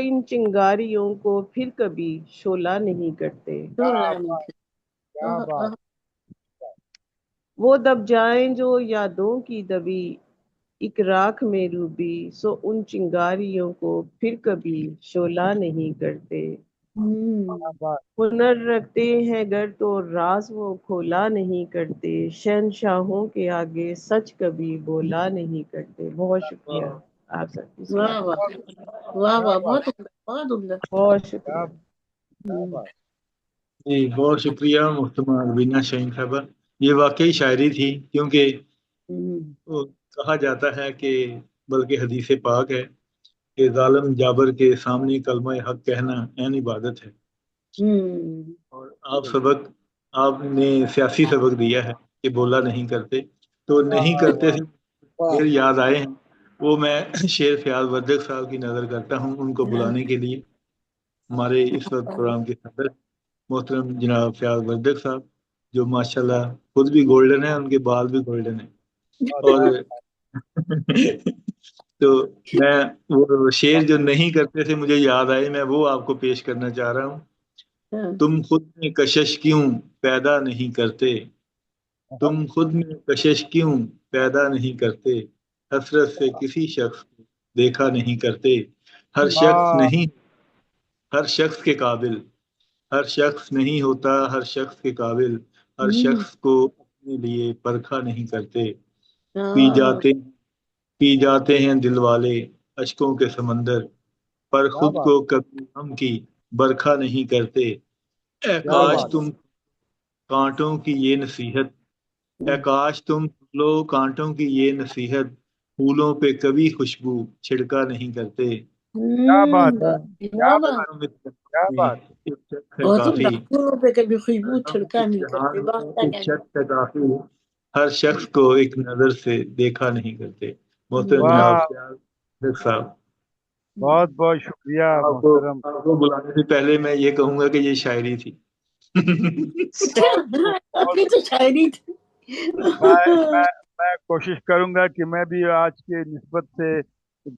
ان چنگاریوں کو پھر کبھی شعلہ نہیں کرتے۔ کیا بات، وہ دب جائیں جو یادوں کی دبی ایک راکھ میں روبی، سو ان چنگاریوں کو پھر کبھی شعلہ نہیں کرتے۔ کیا بات، ہنر رکھتے ہیں گر تو راز وہ کھولا نہیں کرتے، شہنشاہوں کے آگے سچ کبھی بولا نہیں کرتے۔ بہت شکریہ آپ سب کی واہ سماعت، واہ واہ واہ، بہت عمدہ، بہت عمدہ۔ بہت کیا شکریہ۔ بات، جی بہت شکریہ محترمہ روینہ شاہین صاحبہ، یہ واقعی شاعری تھی، کیونکہ وہ کہا جاتا ہے کہ بلکہ حدیث پاک ہے کہ ظالم جابر کے سامنے کلمہ حق کہنا عین عبادت ہے۔ اور آپ نے سیاسی سبق دیا ہے کہ بولا نہیں کرتے، تو نہیں کرتے سے شعر یاد آئے ہیں، وہ میں شیر فیاض وردق صاحب کی نظر کرتا ہوں ان کو بلانے کے لیے۔ ہمارے اس وقت پروگرام کے صدر محترم جناب فیاض وردق صاحب، جو ماشاءاللہ خود بھی گولڈن ہے، ان کے بال بھی گولڈن ہیں، اور تو میں وہ شعر جو نہیں کرتے تھے مجھے یاد آئے، میں وہ آپ کو پیش کرنا چاہ رہا ہوں۔ تم خود میں کشش کیوں پیدا نہیں کرتے، تم خود میں کشش کیوں پیدا نہیں کرتے، حسرت سے کسی شخص کو دیکھا نہیں کرتے، ہر شخص نہیں، ہر شخص کے قابل، ہر شخص نہیں ہوتا ہر شخص کے قابل، ہر شخص کو اپنے لیے پرکھا نہیں کرتے، پی جاتے ہیں دل والے اشکوں کے سمندر، پر خود کو کبھی غم کی برکھا نہیں کرتے، اے کاش تم کانٹوں کی یہ نصیحت، اے کاش تم لو کانٹوں کی یہ نصیحت، پھولوں پہ کبھی خوشبو چھڑکا نہیں کرتے، کیا بات، کیا بات، کیا بات، بہت عمدہ، پھولوں پہ کبھی خوشبو چھڑکا نہیں کرتے، کافی، ہر شخص کو ایک نظر سے دیکھا نہیں کرتے۔ محترم جناب واہ، فیاض صاحب، بہت بہت شکریہ آپ محترم۔ کو بلانے سے پہلے میں یہ کہوں گا کہ یہ شاعری تھی۔ اپنی تو شاعری تھی۔ میں کوشش کروں گا کہ میں بھی آج کے نسبت سے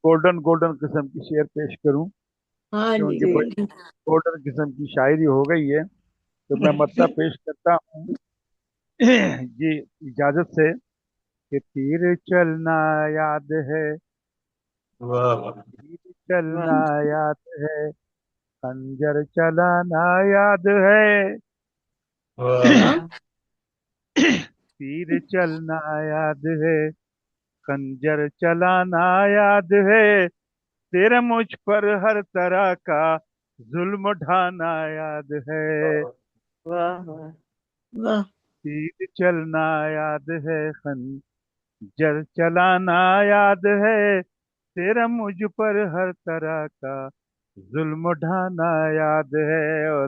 گولڈن قسم کی شعر پیش کروں، ہاں کیونکہ جی، بڑی گولڈن قسم کی شاعری ہو گئی ہے، تو میں مطلب پیش کرتا ہوں جی اجازت سے، کہ تیر چلنا یاد ہے، تیر چلنا یاد ہے، خنجر چلانا یاد ہے، تیر چلنا یاد ہے، خنجر چلانا یاد ہے، تیرا مجھ پر ہر طرح کا ظلم ڈھانا یاد ہے، تیر چلنا یاد ہے، خنجر چلانا یاد ہے، تیرا مجھ پر ہر طرح کا ظلم ڈھانا یاد ہے، اور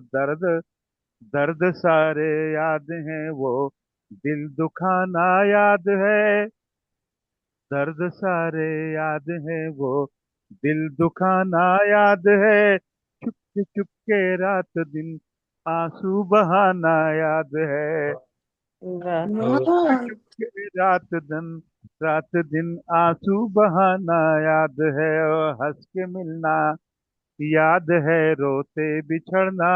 درد سارے یاد ہیں، وہ دل دکھانا یاد ہے، درد سارے یاد ہیں، وہ دل دکھانا یاد ہے، چپ کے رات دن آنسو بہانا یاد ہے، چپ کے رات دن آنسو بہانا یاد ہے، اور ہنس کے ملنا یاد ہے، روتے بچھڑنا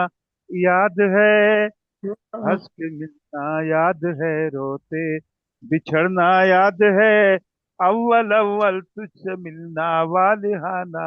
یاد ہے، ہنس کے ملنا یاد ہے، روتے بچھڑنا یاد ہے، اول تجھ سے ملنا والہانہ